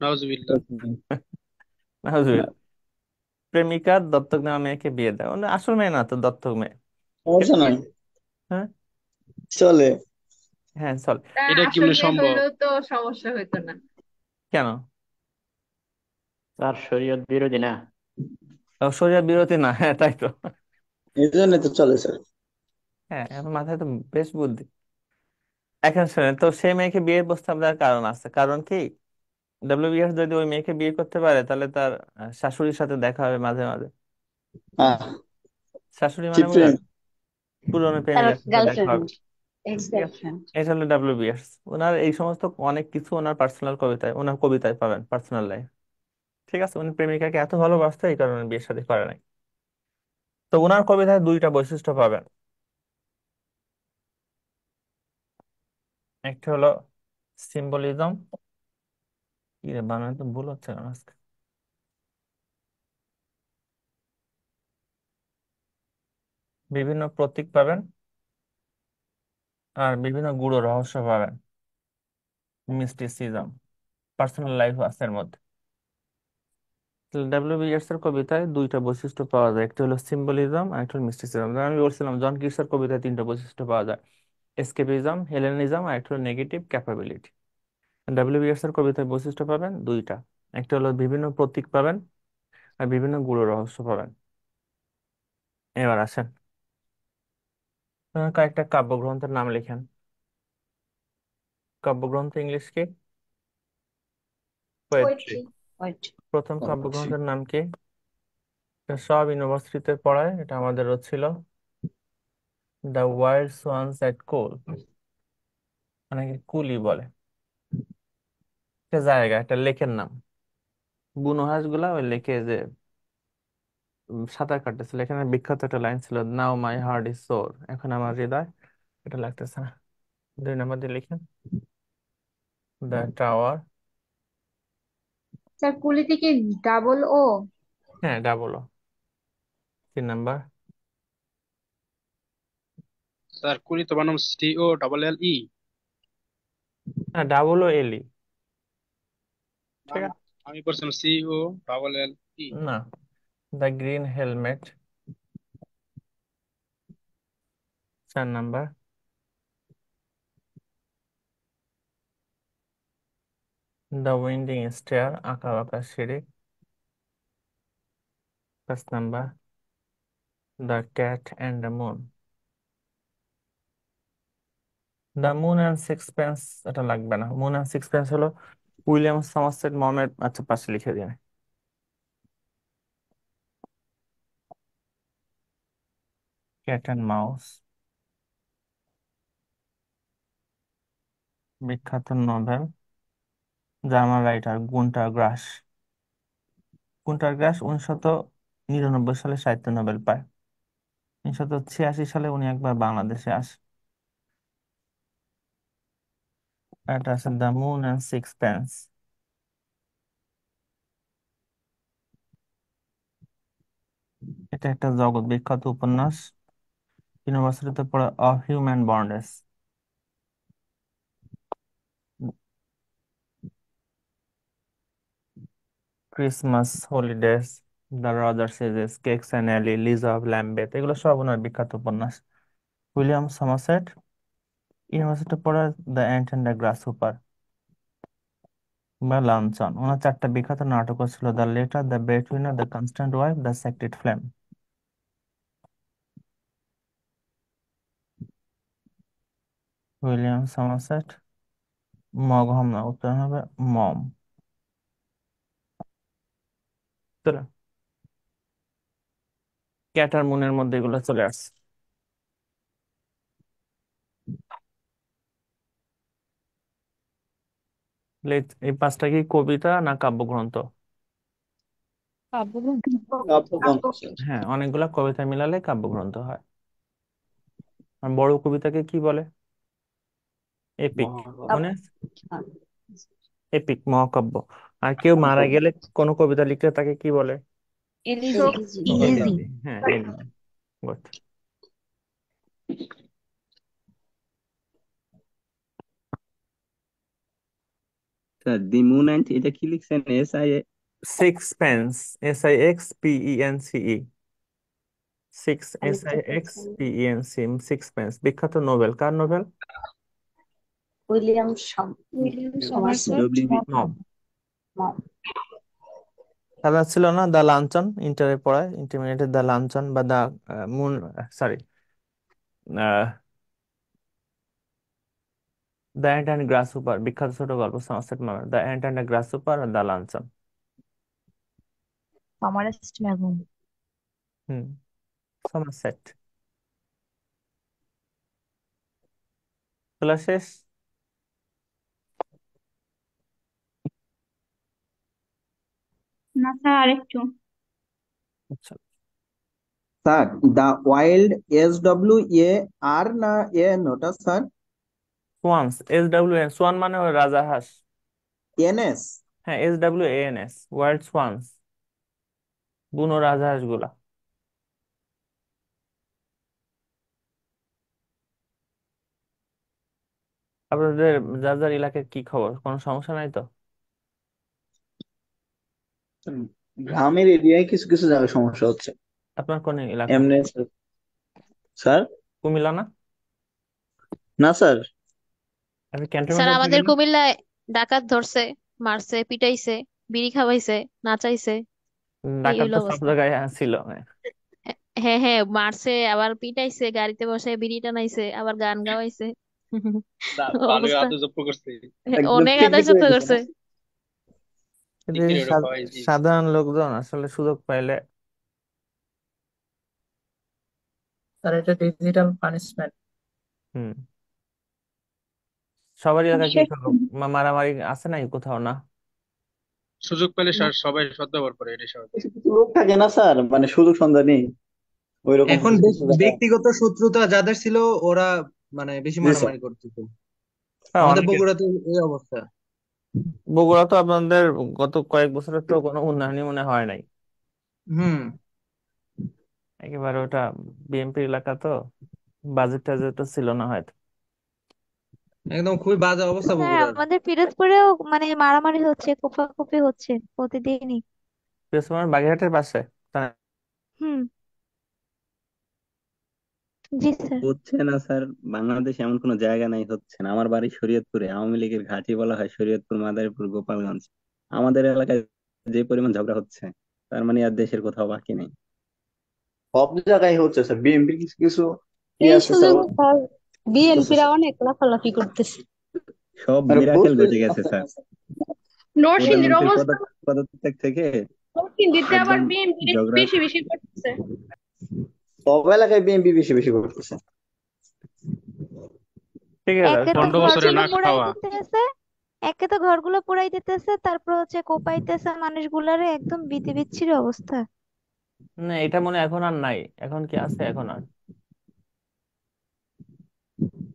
নাউজুবিল্লাহ। নাউজুবিল্লাহ। প্রেমিকা দত্তক নেওয়া মেয়েকে বিয়ে দেয়, আসল মেয়ে না তো, দত্তক মেয়ে। সমস্যা নাই, হ্যাঁ, চলে। হ্যাঁ চল। তা এটা কেমনে আসলে সম্ভব? হইলেও তো সমস্যা হইতো না। কেন? স্যার শরীয়ত বিরোধী না, শরীয়ত বিরতি না, হ্যাঁ তাই তো। এই জন্য তো চলে স্যার। হ্যাঁ এখন মাথায় তো বেশ বুদ্ধি। এখন শোনেন তো, সেই মেয়েকে বিয়ের প্রস্তাব দেওয়ার কারণ আছে। কারণ কি, ডব্লিউবিএস যদি ওই মেয়েকে বিয়ে করতে পারে তাহলে তার শাশুড়ির সাথে দেখা হবে মাঝে মাঝে। হ্যাঁ, শাশুড়ি মানে চিপ বুঝলেন, ফ্রেন্ড। পুরনো তার প্রেমিকার সাথে দেখা গার্লফ্রেন্ড, হবে। এক্স ঠিক আছে, গার্লফ্রেন্ড। এটা হলো ডব্লিউবিএস। ওনার এই সমস্ত অনেক কিছু ওনার পার্সোনাল কবিতায়, ওনার কবিতায় পাবেন, পার্সোনাল লাইফ। ঠিক আছে, উনি প্রেমিকাকে এত ভালোবাসতো এই কারণে বিয়ের সাথে করে নাই। তো ওনার কবিতায় দুইটা বৈশিষ্ট্য পাবেন। একটা হলো সিম্বলিজম। কি রে বানান তো ভুল হচ্ছে কেন আজকে? বিভিন্ন প্রতীক পাবেন, আর বিভিন্ন গূঢ় রহস্য পাবেন, মিস্টিসিজম, পার্সোনাল লাইফ আছে এর মধ্যে। ডব্লিউবিএস এর কবিতায় দুইটা বৈশিষ্ট্য পাওয়া যায়, একটা হলো সিম্বলিজম আর একটা হলো মিস্টিসিজম। যেমন আমি বলছিলাম জন কিটসের কবিতায় তিনটা বৈশিষ্ট্য পাওয়া যায়, এসকেপিজম, হেলেনিজম, আর একটা হলো নেগেটিভ ক্যাপাবিলিটি। ডব্লিউবিএস এর কবিতায় বৈশিষ্ট্য পাবেন দুইটা, একটা হলো বিভিন্ন প্রতীক পাবেন আর বিভিন্ন গূঢ় রহস্য পাবেন। এবার আসেন, কয়েকটা কাব্যগ্রন্থের নাম লিখেন। কাব্যগ্রন্থ ইংলিশ কি? পোয়েট্রি। পোয়েট্রি। ওয়েট। প্রথম কাব্যগ্রন্থের নাম কি? এটা সব ইউনিভার্সিটিতে পড়ায়, এটা আমাদেরও ছিল। দ্য ওয়াইল্ড সোয়ানস এট কোল, অনেকে কুলি বলে। একটা জায়গা, একটা লেকের নাম। বুনো হাঁস গুলা ওই লেকে যে সাঁতার কাটতেছিল, এখানে বিখ্যাত একটা লাইন ছিল, নাও মাই হার্ট ইজ সোর, এখন আমার হৃদয়, এটা লাগতেছে না। 2 নম্বর দিয়ে লিখেন, দ্য টাওয়ার। স্যার কুলিতে কি ডাবল ও? হ্যাঁ ডাবল। 3 নম্বর, স্যার কুলি তো বানাম COLLE। হ্যাঁ ডাবল ও এলি। না ঠিক না, আছে, আমি পড়ছিলাম COLLE। না, দ্য গ্রিন হেলমেট। 4 নম্বর, দ্য উইন্ডিং স্টেয়ার, আঁকা বাঁকা সিঁড়ি। 5 নম্বর, the cat and the moon. The moon and sixpence, এটা লাগবে না। মুন অ্যান্ড সিক্সপেন্স হলো উইলিয়াম সমারসেট মমের, আচ্ছা পাশে লিখে দিন। ক্যাট অ্যান্ড মাউস, বিখ্যাত নোবেল, জার্মান রাইটার গুন্টার গ্রাস। গুন্টার গ্রাস 1999 সালে সাহিত্য নোবেল পায়। 1986 সালে উনি একবার বাংলাদেশে আসে। এটা আছে দ্য মুন অ্যান্ড সিক্সপেন্স। এটা একটা জগৎ বিখ্যাত উপন্যাস, ইউনিভার্সিটিতে পড়ে, of human bondage. Christmas holidays, the razor's edges, cakes and ale, Liza of Lambeth, এগুলো সব ওনার বিখ্যাত উপন্যাস। উইলিয়াম সমারসেট ইউনিভার্সিটি পড়ে the ant and the grass hopper বা লাঞ্চন। ওনার 4টা বিখ্যাত নাটকও ছিল, the letter, the bread winner, the constant wife, the sacred flame. William Somerset, মগহম না, উত্তর হবে মম। চলো, ক্যাটার মুনের মধ্যে এগুলো চলে আসছে। এই 5টা কি কবিতা না কাব্যগ্রন্থ? কাব্যগ্রন্থ। কাব্যগ্রন্থ স্যার। হ্যাঁ, অনেকগুলা কবিতা মিলালে কাব্যগ্রন্থ হয়। আর বড় কবিতাকে কি বলে? এপিক। মহাকাব্য। মনে আছে? এপিক, মহাকাব্য। আর কেউ মারা গেলে কোনো কবিতা লিখলে তাকে কি বলে? এলিজি। শোক। ইলিজি। ইলিজি। এলিজি। হ্যাঁ elegy. Good. Sir the moon and, এটা কি লিখছেন? সিক্সপেন্স, SIXPENCE, সিক্স আমি তো SIXPENC, সিক্সপেন্স, বিখ্যাত নোবেল। কার novel? William William Somerset Somerset W B Maugham. Maugham. তারপর ছিল না দ্য লাঞ্চন, ইন্টারে পড়ায়, ইন্টারমিডিয়েটের দ্য লাঞ্চন বা the moon, sorry, the ant and grass super, বিখ্যাত ছোট গল্প সমারসেট মমের, the ant and grass super আর দ্য লাঞ্চন। সমারসেট ম্যাগম। হুম, সমারসেট। তোলা শেষ? না স্যার আরেকটু। আচ্ছা, স্যার দা ওয়াইল্ড, SWAR না এন ওটা স্যার? সোয়ান্স, SWAN, সোয়ান মানে ওই রাজা হাঁস। NS? হ্যাঁ, SWANS, ওয়াইল্ড সোয়ান্স, বুনো রাজা হাঁস গুলা। আপনাদের যার যার এলাকায় কি খবর, কোনো সমস্যা নাই তো? গ্রামের এরিয়ায় কিছু কিছু জায়গায় সমস্যা হচ্ছে আপনার কোন এলাকা? এমনি। স্যার কুমিল্লা না? না স্যার। আপনি স্যার ক্যান্টনমেন্টে আমাদের থাকেন না? কুমিল্লায় ডাকাত ধরছে, মারছে, পিটাইছে, বিড়ি খাওয়াইছে, নাচাইছে, এই ডাকাত হইলো তো সব অবস্থা। জায়গায় ছিল। হ্যাঁ হ্যাঁ, মারছে, আবার পিটাইছে, গাড়িতে বসায় বিড়ি টানাইছে, আবার গান গাওয়াইছে। ভালোই অবস্থা। আদর যত্ন করছে। একদম অনেক আদার খিটখিটে যত্ন হয়ে গেছে করছে। না? কিন্তু এই খিচুড়ি ওটা খাওয়াইছি। সাধারণ লোকজন আসলে সুযোগ পাইলে। স্যার এটা ডিজিটাল পানিশমেন্ট। হুম, সবার এলাকায় কি শেষ খবর? মারামারি আছে নাই কোথাও? না? সুযোগ পেলে সবাই সদ্ব্যবহার করে, এটা স্বাভাবিক। কিছু কিছু লোক থাকে না স্যার, মানে সুযোগ সন্ধানী, ওই রকম এখন কিছু কিছু জায়গায়। ব্যক্তিগত শত্রুতা যাদের ছিল ওরা মানে বেশি জি স্যার। মারামারি করতেছে। হ্যাঁ, আমাদের অনেকে। বগুড়াতে এই অবস্থা। বগুড়া তো আপনাদের গত কয়েক বছরের তো কোনো উন্নয়নই মনে হয় নাই। হুম। একেবারে ওটা বিএনপি এলাকা তো, বাজেট টাজেটও ছিল না হয়তো। একদম খুবই বাজে অবস্থা স্যার বগুড়ার। আমাদের পিরোজপুরেও মানে মারামারি হচ্ছে, কোপাকুপি হচ্ছে প্রতিদিনই। পেছনের বাগেরহাটের পাশে? তাই? হুম। জি স্যার। হচ্ছে না স্যার, বাংলাদেশে এমন কোনো জায়গা নাই হচ্ছে না। আমার বাড়ি শরীয়তপুরে, আওয়ামী লীগের ঘাঁটি বলা হয় শরীয়তপুর, মাদারীপুর, গোপালগঞ্জ। আমাদের এলাকায় যে পরিমাণ ঝগড়া হচ্ছে, তার মানে আর দেশের কোথাও বাকি নেই। সব জায়গায় হচ্ছে স্যার, বিএনপির কিছু কিছু কি এই আছে স্যার সুযোগে স্যার করতেছে বিএনপিরা স্যার। অনেক লাফালাফি করতেছে। সব আরে মিরাকেল বলতে ঘটে গেছে স্যার। নরসিংদীর প্রধানমন্ত্রীর অবস্থা, পদত্যাগ থেকে নরসিংদীতে আবার একদম বিএনপি ঝগড়া। বেশি বেশি করতেছে। সব এলাকায় বিএনপি বেশি বেশি করতেছে। ঠিক আছে, একে তো 15 বছরে ঘরগুলো না পোড়াই খাওয়া। দিতেছে, একে তো ঘরগুলো পোড়াই দিতেছে, তারপর হচ্ছে কোপাইতেছে মানুষগুলারে, একদম বিতি বিচ্ছিরি অবস্থা। না, এটা মনে হয় এখন আর নাই। এখন কি আছে এখন আর?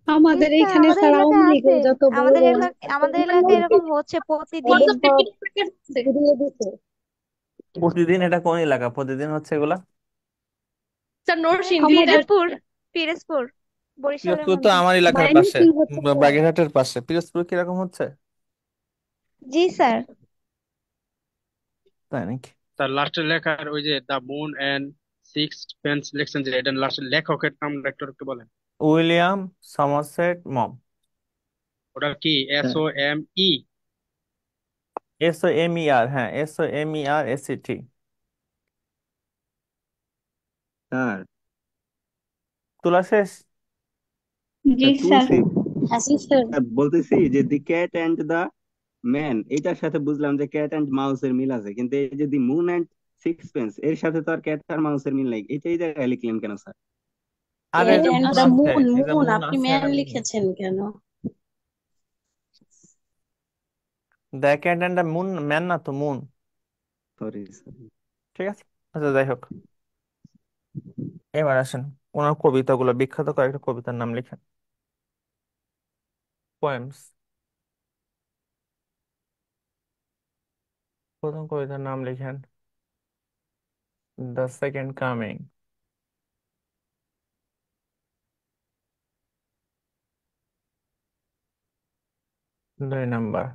জি আমাদের স্যার, এইখানে আমাদের স্যার এলাকায় আওয়ামী আছে। লীগের যত বড় আমাদের বড় এলাকা, নেতা আমাদের ছিলেন, এলাকায় এরকম হচ্ছে প্রতিদিন। পর্যাপ্ত পিরিয়ড আছে। ঘুরিয়ে দিছে। প্রতিদিন? এটা কোন এলাকা প্রতিদিন হচ্ছে এগুলা? স্যার নরসিংদীতে আমাদের পিরোজপুর, পিরোজপুর, বরিশালের পিরোজপুর তো মধ্যে। আমার এলাকার পাশে, মাইনিং হচ্ছে স্যার। বাগেরহাটের পাশে। পিরোজপুর কিরকম হচ্ছে? জি স্যার। তাই নাকি? তার লাস্টের লেখার ওই যে the moon and sixpence লেখছেন, যে এটা লাস্টের লেখকের নামটা একটু একটু বলেন। William Somerset Maugham. ওটা কি? SOME? SOMER, হ্যাঁ, SOMERSET। স্যার, তোলা শেষ? জি স্যার। তুলসী। হ্যাঁ স্যার। বলতেছি যে the cat and the man, এটার সাথে বুঝলাম যে ক্যাট অ্যান্ড মাউসের মিল আছে, কিন্তু এই যে দি মুন অ্যান্ড সিক্সপেন্স, এর সাথে তো আর ক্যাট আর মাউসের মিল নাই। এটা এই জায়গায় লিখলেন কেন স্যার? আরে ক্যাট এটা এন্ড মুন দ্য আছে, মুন, এটা মুন মুন আপনি আছে, ম্যান এটা মুন। লিখেছেন কেন? The cat and the moon, man না তো, মুন। Sorry sir. ঠিক আছে, আচ্ছা যাই হোক। এবার আসেন ওনার কবিতাগুলো, বিখ্যাত কয়েকটা কবিতার নাম লিখেন। পোয়েমস। প্রথম কবিতার নাম লিখেন the second coming. 2 number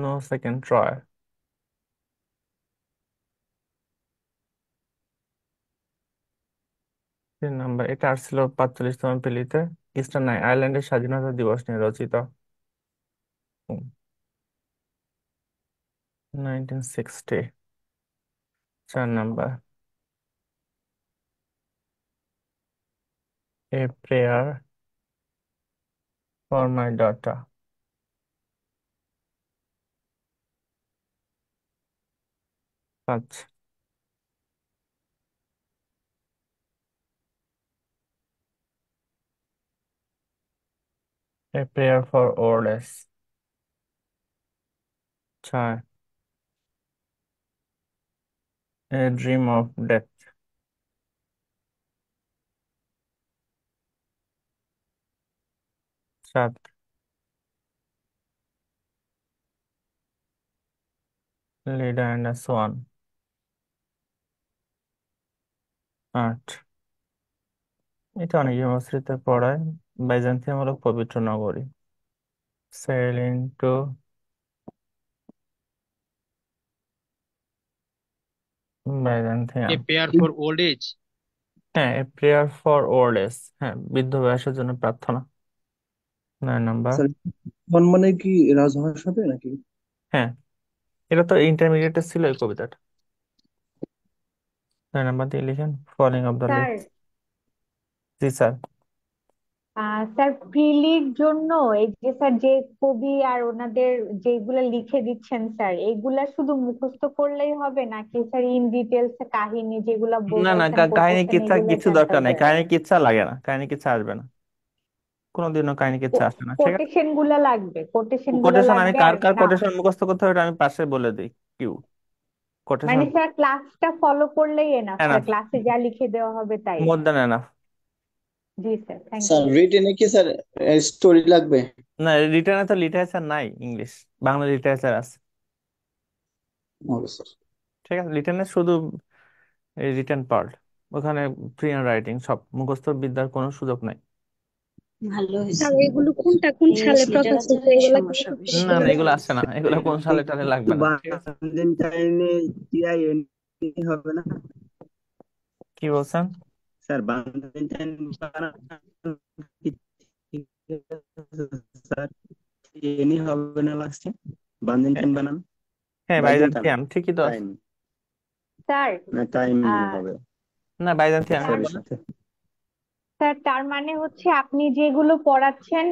no second Troy. 3 number, এটা আসছিল 45তম পেলিতে। ইস্টার্ন আয়ারল্যান্ডের স্বাধীনতা দিবস নিয়ে রচিত। 1960। 4 নাম্বার, a prayer for my daughter. 5, a prayer for old age. 6, a dream of death. 7, Leda and swan. 8, এটা অনেক ইউনিভার্সিটিতে পড়ায়, বাইজেন্টাইনমূলক পবিত্র নগরী। Sailing to A Byzantine. prayer for old age. হ্যাঁ, a prayer for old age, হ্যাঁ, বৃদ্ধ বয়সের জন্য প্রার্থনা। 9 নাম্বার। স্যার খন মানে কি রাজহাঁস হবে নাকি? হ্যাঁ, এটা তো ইন্টারমিডিয়েটে ছিল এই কবিতাটা। 9 নাম্বার দিয়ে লিখেন, falling of the sir leaves. জি স্যার। স্যার প্রিলির জন্য এই যে স্যার যে কবি আর ওনাদের যেগুলা লিখে দিচ্ছেন স্যার, এগুলা শুধু মুখস্থ করলেই হবে নাকি স্যার ইন ডিটেলস কাহিনী যেগুলা না না, বলতেছেন কাহিনী করতেছেন কিচ্ছা এগুলো কিছু জানতে দরকার নাই, হবে? কাহিনী কিচ্ছা লাগে না, কাহিনী কিচ্ছা আসবে না, কোনোদিনও কাহিনী কিচ্ছা আসে না, ঠিক আছে। কোটেশন গুলা লাগবে, কোটেশন গুলা কোটেশন আমি লাগবে কার আর কার না কোটেশন মুখস্থ করতে হবে এটা আমি পাশে বলে দিই। Q quotation. মানে স্যার ক্লাসটা ফলো করলেই এনাফ, স্যার এনাফ, ক্লাসে যা লিখে দেওয়া হবে তাই। More than enough. জি স্যার, থ্যাংক স্যার ইউ। রিটেনে কি স্যার স্টোরি লাগবে? না, রিটার্নে তো লিটারেচার নাই, ইংলিশ বাংলা লিটারেচার আছে। Okay sir. ঠিক আছে, রিটার্নে শুধু রিটার্ন পার্ট, ওখানে ফ্রি হ্যান্ড রাইটিং সব, মুখস্থ বিদ্যার কোনো সুযোগ নাই। ভালো হয়েছে স্যার, এগুলো কোনটা কোন সালে ইংলিশ প্রকাশ হয়েছে লিটারেচারের এগুলা কি সমস্যা একটু পড়ে বেশি। না না, বলবেন? এগুলো আসছে না, এগুলো কোন সালে টালে লাগবে একটু না, ঠিক আছে। বান্ডেনটাইনে টিআইএন হবে না? কি বলছেন? স্যার বান্ডেনটাইন বানান কি ঠিক আছে স্যার? এনি হবে না লাস্টে? হ্যাঁ বান্ডেনটাইন বানান, হ্যাঁ, বাইজেন্টাইন বাইজেন্টিয়াম ঠিকই তো আছে। টাইম স্যার না টাইম আহ হবে না, বাইজেন্টিয়াম তার এসের হবে না। সাথে। স্যার তার মানে হচ্ছে আপনি যেগুলো পড়াচ্ছেন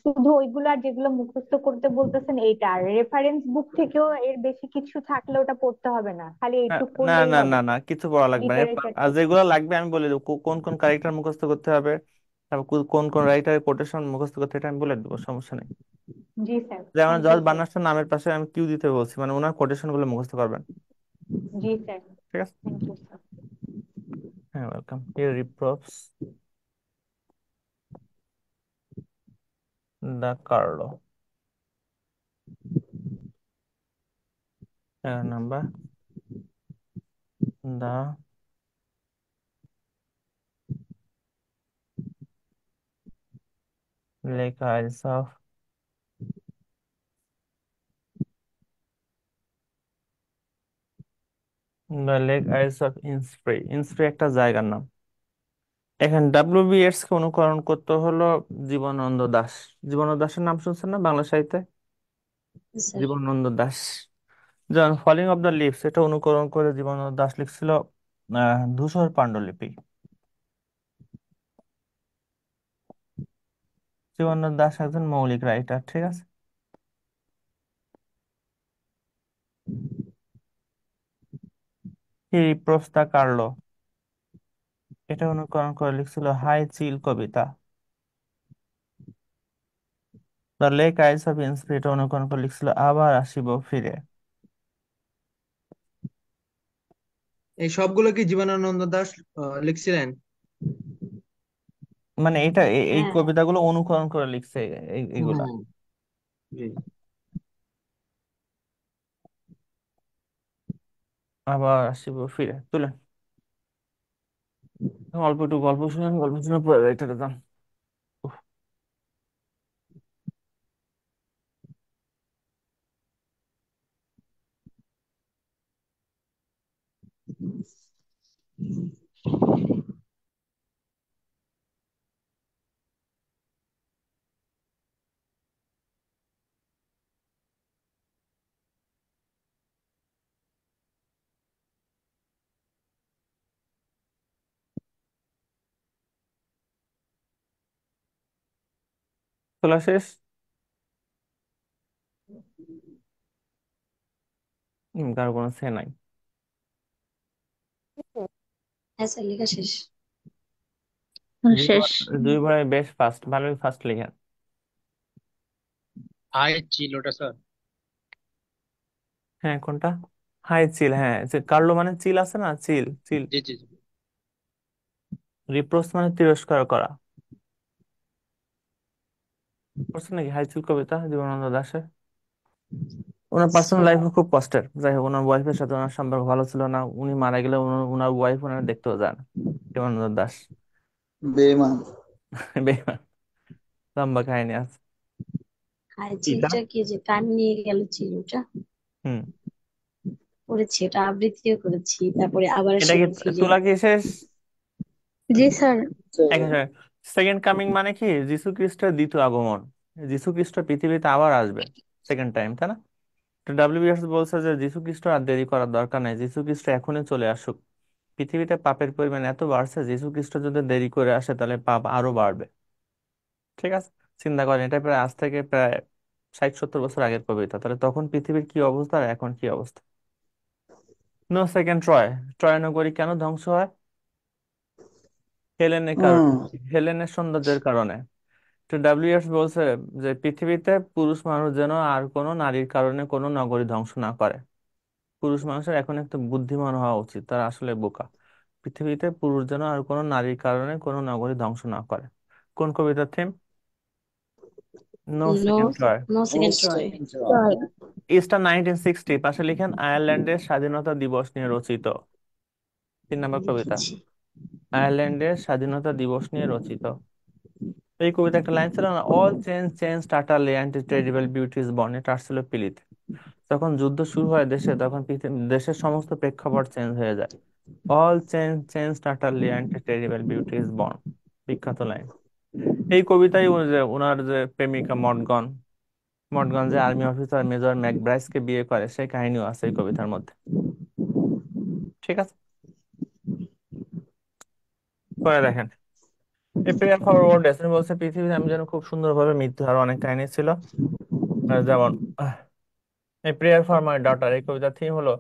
শুধু ওইগুলো, আর যেগুলো মুখস্থ করতে বলতেছেন এইটা, আর রেফারেন্স বুক থেকেও এর বেশি কিছু থাকলে ওটা পড়তে হবে না, খালি না এইটুক না করলেই না না হবে না, কিছু পড়া লাগবে না। লিটারেচার আর থেকে। যেগুলো লাগবে আমি বলে দেবো, কোন কোন ক্যারেক্টার মুখস্থ করতে হবে, তারপর কোন কোন রাইটারের কোটেশন মুখস্থ করতে, এটা আমি বলে দেবো, সমস্যা নেই। জি স্যার, যেমন থ্যাংক ইউ জর্জ স্যার। বার্নার্সের নামের পাশে আমি কিউ দিতে বলছি, মানে ওনার কোটেশন গুলো মুখস্থ করবেন। জি স্যার, ঠিক আছে। Thank you sir. হ্যাঁ, welcome. Here reproves the curlew. 11 নাম্বার, the lake isles of, the lake isles of Innisfree. Innisfree একটা জায়গার নাম। এখানে WBS কে অনুকরণ করতে হলো জীবনানন্দ দাশ। জীবনানন্দ দাশের নাম শুনছেন না বাংলা সাহিত্যে? স্যার জীবনানন্দ দাশ। যেমন ফলিং অফ দ্য লিভস, এটা অনুকরণ করে জীবনানন্দ দাশ লিখছিল ধূসর পাণ্ডুলিপি। জীবনানন্দ দাশ একজন মৌলিক রাইটার, ঠিক আছে। হি রিপ্রোভস দ্য কার্লো, এটা অনুকরণ করে লিখছিল হাই চিল কবিতা। The lake isle of Innisfree, এটা অনুকরণ করে লিখছিল আবার আসিব ফিরে। এই সবগুলো কি জীবনানন্দ দাশ লিখছিলেন? মানে এটা এই হ্যাঁ। কবিতাগুলো অনুকরণ করে লিখছে এইগুলা। হুম, জি। আবার আসিব ফিরে তুলে, অল্প একটু গল্প শুনেন, গল্প শুনে পরে রাইটারে যান। খোলা শেষ? কারো কোনো সে নাই? হ্যাঁ স্যার লেখা শেষ। দুই শেষ। ভাই দুই ভাই বেশ ফাস্ট, ভালোই ফাস্ট লেখেন। হাই চিল ওটা স্যার। হ্যাঁ কোনটা? হাই চিল, হ্যাঁ যে কার্লো মানে চিল আছে না, চিল চিল। জি জি জি। রিপ্রোচ মানে তিরস্কার করা। পড়ছেন নাকি হাই চিল কবিতা জীবনানন্দ দাশের? ওনার পার্সোনাল লাইফ খুব কষ্টের, যাই হোক ওনার ওয়াইফের সাথে ওনার সম্পর্ক ভালো ছিল না, উনি মারা গেলে ওনার ওয়াইফ ওনার দেখতেও যায় না। জীবনানন্দ দাশ। বেমান। বেইমান। লম্বা কাহিনী আছে। হাই এটা চিলটা কি যে কান নিয়ে গেল চিলটা হুম। করেছি, ওটা আবৃত্তিও করেছি, তারপরে আবার এটা সে কি ফিরে। তুলা কি শেষ? জি স্যার। সেকেন্ড কামিং মানে কি যিশু খ্রিস্টের দ্বিতীয় আগমন। যিশু খ্রিস্ট পৃথিবীতে আবার আসবে সেকেন্ড টাইম, তাই না? তো ডাব্লিউবিএস বলছে যে যিশু খ্রিস্ট আর দেরি করার দরকার নাই, যিশু খ্রিস্ট এখনই চলে আসুক। পৃথিবীতে পাপের পরিমাণ এত বাড়ছে, যিশু খ্রিস্ট যদি দেরি করে আসে তাহলে পাপ আরো বাড়বে। ঠিক আছে, চিন্তা করেন এটা প্রায় আজ থেকে প্রায় 60-70 বছর আগের কবিতা, তাহলে তখন পৃথিবীর কি অবস্থা আর এখন কি অবস্থা। No second Troy. ট্রয় নগরী কেন ধ্বংস হয়? হেলেনের কারণে, হুম। হেলেনের সৌন্দর্যের কারণে। তো ডাব্লিউএফ বলছে যে পৃথিবীতে পুরুষ মানুষ যেন আর কোনো নারীর কারণে কোনো নগরী ধ্বংস না করে। পুরুষ মানুষের এখন একটু বুদ্ধিমান হওয়া উচিত, তারা আসলে বোকা। পৃথিবীতে পুরুষ যেন আর কোনো নারীর কারণে কোনো নগরী ধ্বংস না করে। কোন কবিতার theme? No no, second Troy. No ও second Troy. Second joy. Easter 1960 পাশে লিখেন আয়ারল্যান্ডের স্বাধীনতা দিবস নিয়ে রচিত। 3 নম্বর কবিতা, লিখেছি। আয়ারল্যান্ডের স্বাধীনতা দিবস নিয়ে রচিত। এই কবিতা একটা লাইন ছিল না, all change change utterly and terrible beauty is born, এটা আসছিল পিলিতে। যখন যুদ্ধ শুরু হয় দেশে, তখন দেশের সমস্ত প্রেক্ষাপট চেঞ্জ হয়ে যায়। All change change utterly and terrible beauty is born, বিখ্যাত লাইন। এই কবিতায় ওনার যে প্রেমিকা মর্টগন, মর্টগন যে আর্মি অফিসার মেজর ম্যাকব্রাইসকে বিয়ে করে, সেই কাহিনীও আছে এই কবিতার মধ্যে। ঠিক আছে, পরে দেখেন। এ প্রেয়ার ফর ওয়ার্ল্ড ডেসটিনি বলছে পৃথিবীতে আমি যেন খুব সুন্দরভাবে মৃত্যু, আরো অনেক কাহিনী ছিল। যেমন এই প্রেয়ার ফর মাই ডটার, এই কবিতার থিম হলো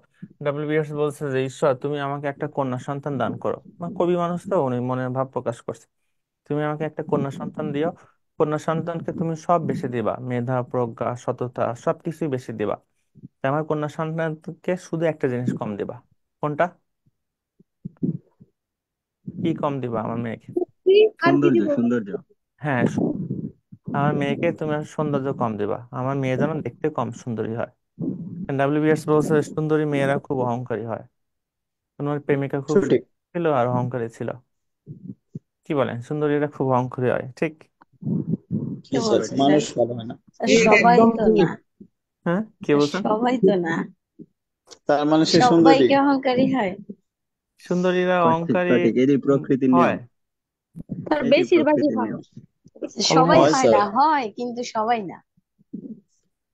ডব্লিউবিএস বলছে যে ঈশ্বর তুমি আমাকে একটা কন্যা সন্তান দান করো। কবি মানুষ তো, উনি মনের ভাব প্রকাশ করছে। তুমি আমাকে একটা কন্যা সন্তান দিও, কন্যা সন্তানকে তুমি সব বেশি দিবা, মেধা প্রজ্ঞা সততা সবকিছুই বেশি দিবা। তাই আমার কন্যা সন্তানকে শুধু একটা জিনিস কম দিবা। কোনটা? কি কম দিবা আমার মেয়েকে? সৌন্দর্য, সৌন্দর্য। হ্যাঁ, আমার মেয়েকে তুমি আর সৌন্দর্য কম দিবা, আমার মেয়ে যেন দেখতে কম সুন্দরী হয়। ডাব্লিউবিএস বলছে সুন্দরী মেয়েরা খুব অহংকারী হয়। তোমার প্রেমিকা খুব সঠিক। সুন্দর ছিল আর অহংকারী ছিল। কি বলেন, সুন্দরীরা খুব অহংকারী হয়, ঠিক? কে জি স্যার, বলছে স্যার? মানুষ ভালো হয় না। স্যার ঠিক, সবাই একদম তো ঠিক। না। হ্যাঁ কি স্যার বলছেন? সবাই তো না। তার মানে সে সবাই সুন্দরী। কি অহংকারী হয়? সুন্দরীরা সঠিক অহংকারী সঠিক, এটি প্রকৃতির হয়। নিয়ম। স্যার এটি বেশিরভাগই প্রকৃতির হয়। নিয়ম। কখনো সবাই হয় হয় স্যার। না, হয় কিন্তু সবাই না।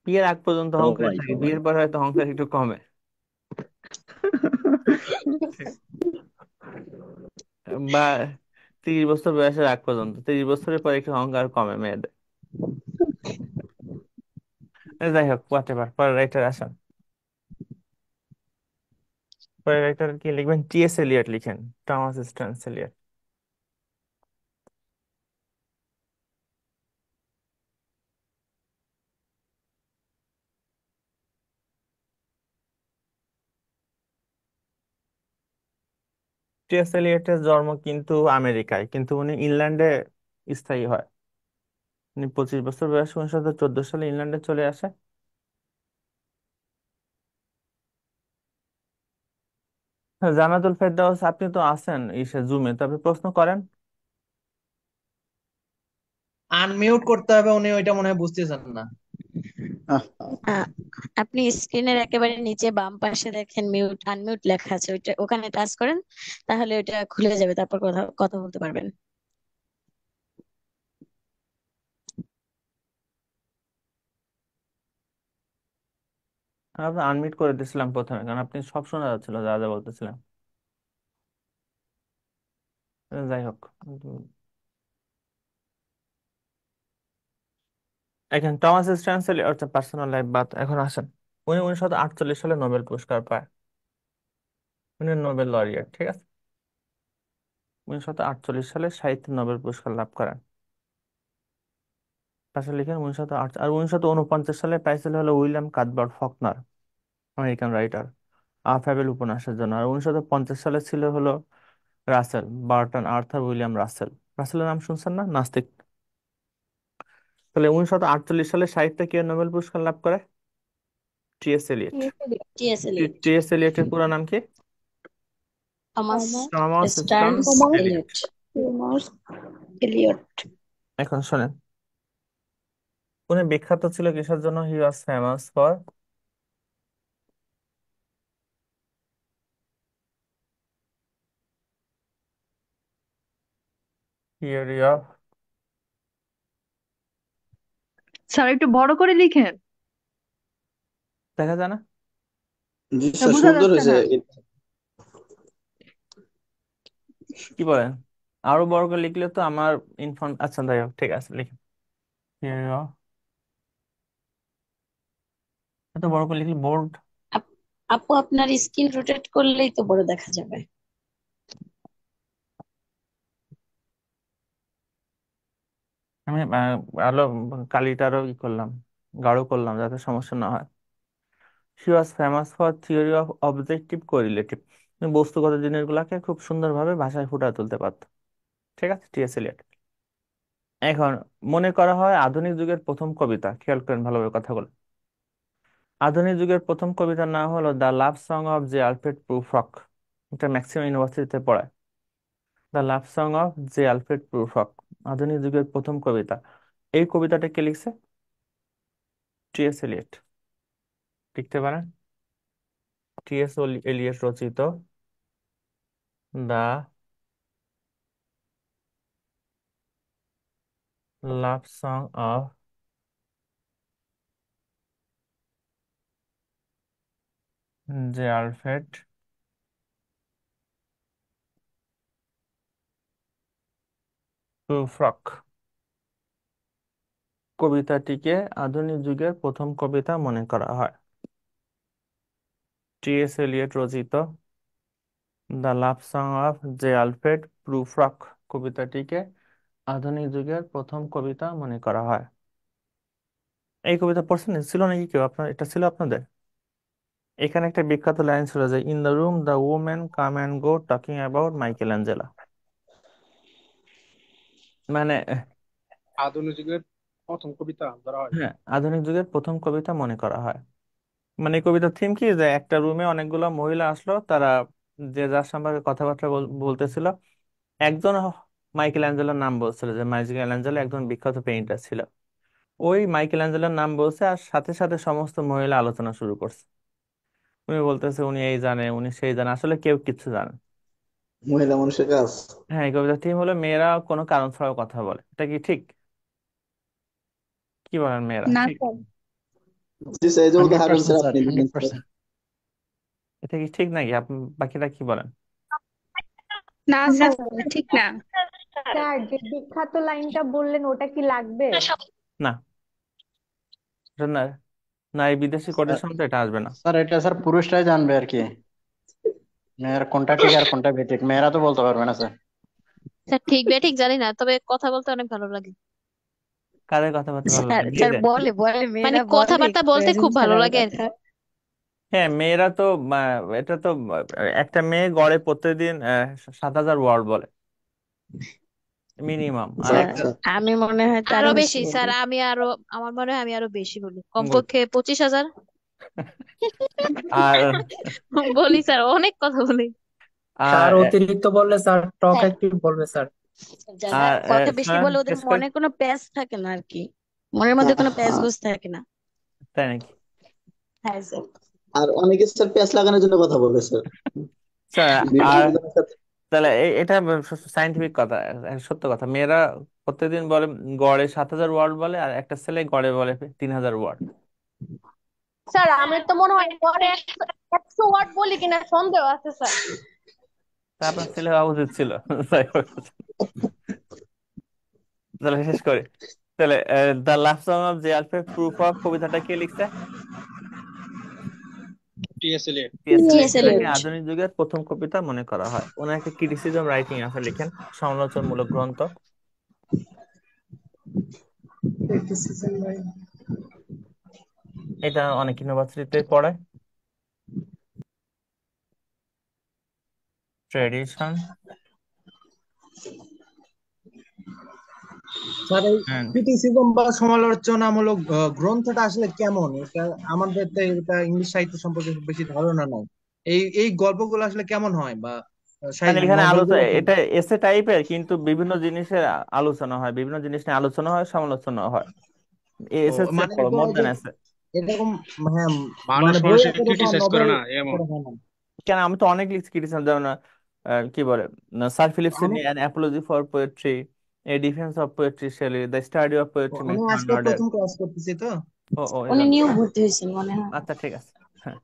বিয়ের আগ পর্যন্ত অহংকারী সবাই থাকে, সবাই। বিয়ের পর হয়তো অহংকার একটু কমে। বা 30 বছর বয়সের আগ পর্যন্ত, 30 বছরের পর একটু অহংকার কমে মেয়েদের। যাই হোক, হোয়াট এভার, পরের রাইটার আসেন। পরের রাইটার কি লিখবেন? টি.এস. এলিয়ট লিখেন, টমাস স্ট্যান্স এলিয়ট। টি.এস. এলিয়টের জন্ম কিন্তু আমেরিকায়, কিন্তু উনি ইংল্যান্ডে স্থায়ী হয়। উনি 25 বছর বয়সে 1914 সালে ইংল্যান্ডে চলে আসে। হ্যাঁ, জানাতুল ফেরদাউস, আপনি তো আছেন ইসে জুমে, তবে প্রশ্ন করেন। আনমিউট করতে হবে, উনি ওইটা মনে হয় বুঝতেছেন না। আহ, আহ, আপনি স্ক্রিনের একেবারে নিচে বাম পাশে দেখেন মিউট আনমিউট লেখা আছে, ওইটা ওখানে টাচ করেন, তাহলে ওইটা খুলে যাবে, তারপর কথা কথা বলতে পারবেন। আপনি আনমিউট করে দিয়েছিলাম প্রথমে, কারণ আপনি সব শোনা যাচ্ছিল যা যা বলতেছিলেন। যাই হোক, এখন টমাস স্ট্যানসেল অর্থাৎ পার্সোনাল লাইফ বাদ এখন আসেন। উনি 1948 সালে নোবেল পুরস্কার পায়। উনি নোবেল লরিয়েট, ঠিক আছে। 1948 সালে সাহিত্যে নোবেল পুরস্কার লাভ করেন। পাশে লিখেন 1908। আর 1949 সালে পাইছিল হলো William Cuthbert Faulkner, American writer, fable উপন্যাসের জন্য। আর 1950 সালে ছিল হলো Russell Burton Arthur William Russell. রাসেলের নাম শুনছেন না, নাস্তিক। তাহলে 1948 সালে সাহিত্যে কে নোবেল পুরস্কার লাভ করে? T S. Eliot. T S Eliot. T S. এলিয়টের পুরো নাম কি? Thomas Thomas Stearns Stearns Eliot. Eliot. Thomas Eliot. এখন শোনেন, উনি বিখ্যাত ছিল কিসের জন্য? He was famous for theory of, sir একটু বড় করে লিখেন, দেখা যায় না? জি তা স্যার, বোঝা সুন্দর যাচ্ছে হয়েছে। না। কি বলেন? আরো বড় করে লিখলে তো আমার ইনফর্ম, আচ্ছা যাই হোক, ঠিক আছে লিখুন। থিওরি অফ, এত বড় করে লিখলে বোর্ড। আপু আপনার স্ক্রিন রোটেট করলেই তো বড় দেখা যাবে। আমি আলো কালিটা আরো ই করলাম, গাঢ় করলাম যাতে সমস্যা না হয়। He was famous for theory of objective correlative. বস্তুগত জিনিসগুলাকে খুব সুন্দরভাবে ভাষায় ফুটিয়ে তুলতে পারত, ঠিক আছে। টি.এস. এলিয়ট। এখন মনে করা হয় আধুনিক যুগের প্রথম কবিতা, খেয়াল করেন ভালোভাবে কথাগুলো। আধুনিক যুগের প্রথম কবিতার নাম হলো the love song of J Alfred Prufrock. এটা ম্যাক্সিমাম ইউনিভার্সিটিতে পড়ায়। The love song of J Alfred Prufrock, আধুনিক যুগের প্রথম কবিতা। এই কবিতাটা কে লিখছে? টি.এস. এলিয়ট। লিখতে পারেন? টি.এস. এলিয়ট রচিত the love song of J Alfred Prufrock. কবিতাটিকে আধুনিক যুগের প্রথম কবিতা মনে করা হয়। টি.এস. এলিয়ট রচিত the love song of J Alfred Prufrock কবিতাটিকে আধুনিক যুগের প্রথম কবিতা মনে করা হয়। এই কবিতা পড়ছেন? ছিল নাকি কেউ আপনার? এটা ছিল আপনাদের? এখানে একটা বিখ্যাত লাইন ছিল যে in the room the women come and go talking about Michelangelo. মানে আধুনিক যুগের প্রথম কবিতা ধরা হয়। হ্যাঁ, আধুনিক যুগের প্রথম কবিতা মনে করা হয়। মানে এই কবিতার থিম কি, যে একটা রুমে অনেকগুলো মহিলা আসলো, তারা যে যার সম্পর্কে কথাবার্তা বলতেছিল। একজন মাইকেল অ্যাঞ্জেলোর নাম বলছিল, যে মাইকেল অ্যাঞ্জেলো একজন বিখ্যাত পেইন্টার ছিল। ওই মাইকেল অ্যাঞ্জেলোর নাম বলছে, আর সাথে সাথে সমস্ত মহিলা আলোচনা শুরু করছে। উনি বলতেছে উনি এই জানে, উনি সেই জানে, আসলে কেউ কিচ্ছু জানে না। মহিলা মানুষের কাজ। হ্যাঁ, এই কবিতার থিম হলো মেয়েরা কোনো কারণ ছাড়াও কথা বলে। এটা কি ঠিক? কি বলেন মেয়েরা, না ঠিক? স্যার। জি স্যার, এই যে হান্ড্রেড উদাহরণ পার্সেন্ট স্যার স্যার, আপনি দিলেন হান্ড্রেড স্যার। পার্সেন্ট এটা কি ঠিক নাকি? বাকিরা কি বলেন? না স্যার, ঠিক না। স্যার যে বিখ্যাত লাইনটা বললেন ওটা কি লাগবে? না, এটা না, না এই বিদেশি স্যার। কোটেশন তো এটা আসবে না। স্যার এটা স্যার পুরুষরাই জানবে আর কি, মেয়ের কোনটা ঠিক আর কোনটা বেঠিক মেয়েরা তো বলতে পারবে না স্যার। স্যার ঠিক বেঠিক জানি না, তবে কথা বলতে অনেক ভালো লাগে। কাদের কথা বলতে ভালো স্যার লাগে? স্যার মেয়েদের? বলে বলে মানে মেয়েরা বলে কথাবার্তা বলতে কয়েকজন খুব ভালো ছাড়ার লাগে আর কথা। কি। হ্যাঁ, মেয়েরা তো এটা তো একটা মেয়ে গড়ে প্রত্যেকদিন 7,000 ওয়ার্ড বলে মিনিমাম। আর স্যার একটা আমি মনে হয় আরো তারও বেশি বেশি বলি। স্যার, আমি আরো, আমার মনে হয় আমি আরো বেশি বলি, বল- কমপক্ষে 25,000 আর বলি স্যার, অনেক কথা বলি। আর স্যার অতিরিক্ত বললে স্যার টক হ্যাঁ, অ্যাক্টিভ বলবে স্যার। যারা আর কথা বেশি শোনেন বলে ওদের শেষ করি। মনে কোনো প্যাচ থাকে না আর কি, মনের মধ্যে কোনো প্যাচ গোছ থাকে না। তাই নাকি? হ্যাঁ স্যার। আর অনেকে স্যার প্যাচ লাগানোর জন্য কথা বলে স্যার, আচ্ছা, আর বিভিন্ন জনের সাথে। তাহলে এটা সাইন্টিফিক কথা, সত্য কথা। মেয়েরা প্রত্যেকদিন বলে গড়ে 7,000 ওয়ার্ড বলে, আর একটা ছেলে গড়ে বলে 3,000 ওয়ার্ড। স্যার আমি তো মনে হয় পরে 100 ওয়াট বলি কিনা সন্দেহ আছে স্যার। তা আপনার ছেলে হওয়া উচিত ছিল। যাই হোক, তাহলে শেষ করি। তাহলে দ্য লাভ সং অফ জিয়ালফে প্রুফ অফ কবিতাটা কে লিখছে? T S Eliot. T S. T Eliot. S এটাকে এলিয়ট। আধুনিক যুগের প্রথম কবিতা মনে করা হয়। ওনার একটা ক্রিটিসিজম রাইটিং আছে, লিখেন সমালোচনামূলক গ্রন্থ। এটা অনেক ইউনিভার্সিটিতে পড়ে। ট্রেডিশন স্যার এই এন্ড ক্রিটিসিজম বা সমালোচনামূলক গ্রন্থটা আসলে কেমন? এটা আমাদের তো এটা ইংলিশ সাহিত্য সম্পর্কে খুব বেশি ধারণা নাই। এই এই গল্পগুলো আসলে কেমন হয় বা মানে এখানে আলোচনা, নভেলগুলো এটা এসে টাইপের, কিন্তু বিভিন্ন জিনিসের আলোচনা হয়, বিভিন্ন জিনিস নিয়ে আলোচনা হয়, সমালোচনা হয়। ও এসে মানে বড়, এটা মোর ওই যে দেন এসে। এরকম, হ্যাঁ, মানুষ মানে বই মানুষকে আকারে বা ক্রিটিসাইজ করে নভেল না এমন। করে হয় না। কেন, আমি তো অনেক লিখছি ক্রিটিসিজম, যেমন কি বলে, স্যার ফিলিপ আমি Sidney an apology for poetry, a defence of poetry Shelley, the study of poetry আমি মেক আজকে বার্নার্ডের। প্রথম ক্লাস করতেছি তো। ও ও, এই উনি জন্য। নিউ ভর্তি হয়েছেন মনে হয়। আচ্ছা, ঠিক আছে। হ্যাঁ,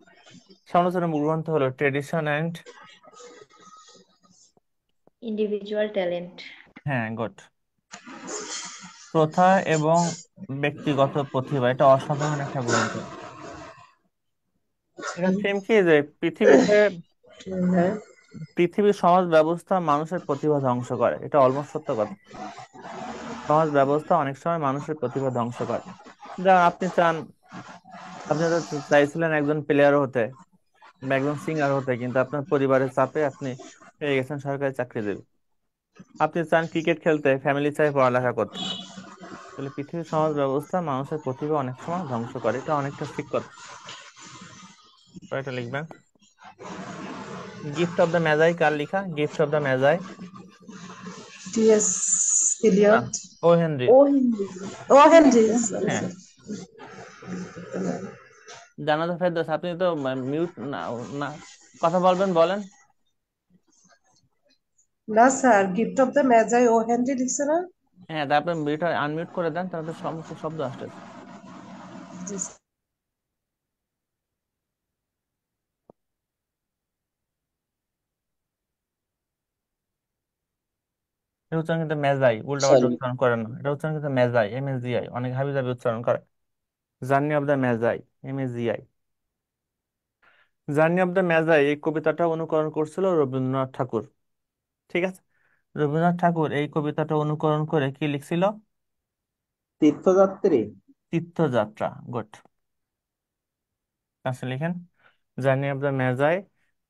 সমালোচনামূলক গ্রন্থ হলো ট্রেডিশন অ্যান্ড, ইন্ডিভিজুয়াল ট্যালেন্ট। হ্যাঁ, গুড, প্রথা এবং ব্যক্তিগত প্রতিভা। এটা অসাধারণ একটা গ্রন্থ। এটা থিম কি, যে পৃথিবীতে, পৃথিবীর সমাজ ব্যবস্থা মানুষের প্রতিভা ধ্বংস করে। এটা অলমোস্ট সত্য কথা। সমাজ ব্যবস্থা অনেক সময় মানুষের প্রতিভা ধ্বংস করে। যেমন আপনি চান, আপনি তো চাইছিলেন একজন প্লেয়ার হতে বা একজন সিঙ্গার হতে, কিন্তু আপনার পরিবারের চাপে আপনি পেয়ে গেছেন সরকারি চাকরিজীবী। আপনি চান ক্রিকেট খেলতে, ফ্যামিলি চাই পড়ালেখা করতে। তাহলে পৃথিবীর সমাজ ব্যবস্থা মানুষের প্রতিভা অনেক সময় ধ্বংস করে। এটা অনেকটা ঠিক কথা। এটা লিখবেন। গিফট অফ দ্য মেজাই কার লিখা? Gift of the Magi, T S না, Eliot. O Henry. O Henry. O Henry, sorry হ্যাঁ, স্যার। জানাজা ফেরদৌস। আপনি তো মিউট না, না, কথা বলবেন, বলেন। না sir, gift of the Magi O Henry লিখছে না? হ্যাঁ, তারপরে মিউটটা আনমিউট করে দেন, তাহলে তো সমস্ত শব্দ আসতেছে। জি স্যার। এটা উচ্চারণ কিন্তু মেজাই, উল্টাপাল্টা স্যার উচ্চারণ করে না। এটা উচ্চারণ কিন্তু মেজাই, MSGI। অনেক হাবি জাবি উচ্চারণ করে। Journey of the মেজাই, MSGI। Journey of the মেজাই এই কবিতাটা অনুকরণ করছিল রবীন্দ্রনাথ ঠাকুর। ঠিক আছে, রবীন্দ্রনাথ ঠাকুর এই কবিতাটা অনুকরণ করে কি লিখছিল? তীর্থযাত্রী। তীর্থযাত্রা, গুড। আসলে লিখেন, জার্নি অফ দ্য মেজাই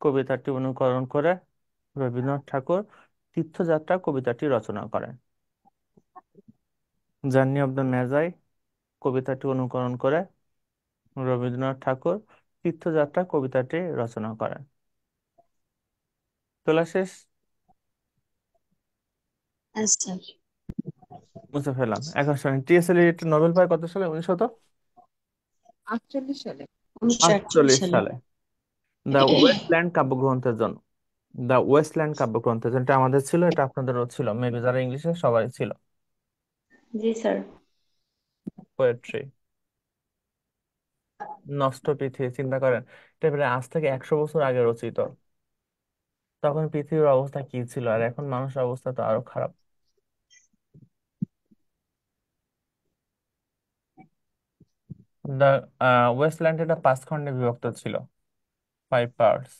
কবিতাটি অনুকরণ করে রবীন্দ্রনাথ ঠাকুর তীর্থযাত্রা কবিতাটি রচনা করেন। জার্নি অফ দ্য মেজাই কবিতাটি অনুকরণ করে রবীন্দ্রনাথ ঠাকুর তীর্থযাত্রা কবিতাটি রচনা করেন। তোলা শেষ? আচ্ছা। বুঝতে ফেললাম। এখন শুনেন, টি.এস. এলিয়ট নোবেল পায় কত সালে? 48 সালে। 1948 1948 সালে। সালে দ্য ওয়েস্টল্যান্ড কাব্যগ্রন্থের জন্য। দ্য ওয়েস্টল্যান্ড কাব্যগ্রন্থের জন্য, এটা আমাদের ছিল, এটা আপনাদেরও ছিল, মেবি যারা ইংলিশে সবাই ছিল। জি স্যার। পোয়েট্রি, নষ্ট পৃথিবী, চিন্তা করেন, এটা প্রায় আজ থেকে 100 বছর আগে রচিত। তখন পৃথিবীর অবস্থা কি ছিল, আর এখন মানুষের অবস্থা তো আরো খারাপ। দ্য ওয়েস্টল্যান্ড এটা 5 খণ্ডে বিভক্ত ছিল, 5 পার্টস।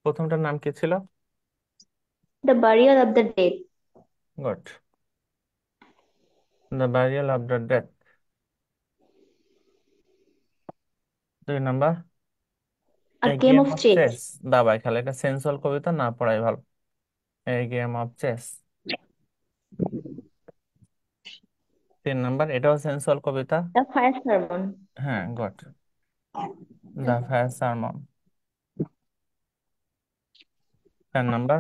প্রথমটার নাম কি ছিল? The burial of the dead. Good, the burial of the death. 2 নাম্বার, a a game game of of chess. Chess. দাবায় খেলা, এটা সেন্সুয়াল কবিতা, না পড়াই ভালো। A game of chess. 3 নাম্বার, এটাও সেন্সুয়াল কবিতা। The fire sermon. হ্যাঁ, গুড, দ্য ফায়ার সারমন। 4 নাম্বার,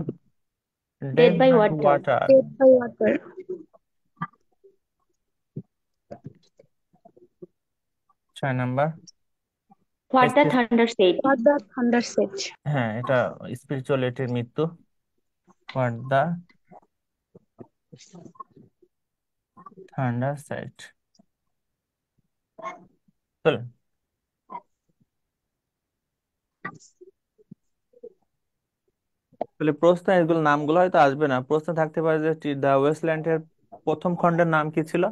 dead death by by water. Water. Death by water. 6 নাম্বার, what the thunder said. What the thunder said. হ্যাঁ, এটা স্পিরিচুয়ালিটির মৃত্যু। What the thunder said. চলো, তাহলে প্রশ্ন এগুলো নামগুলো হয়তো আসবে না, প্রশ্ন থাকতে পারে যে দ্য ওয়েস্টল্যান্ডের প্রথম খণ্ডের নাম কি ছিল?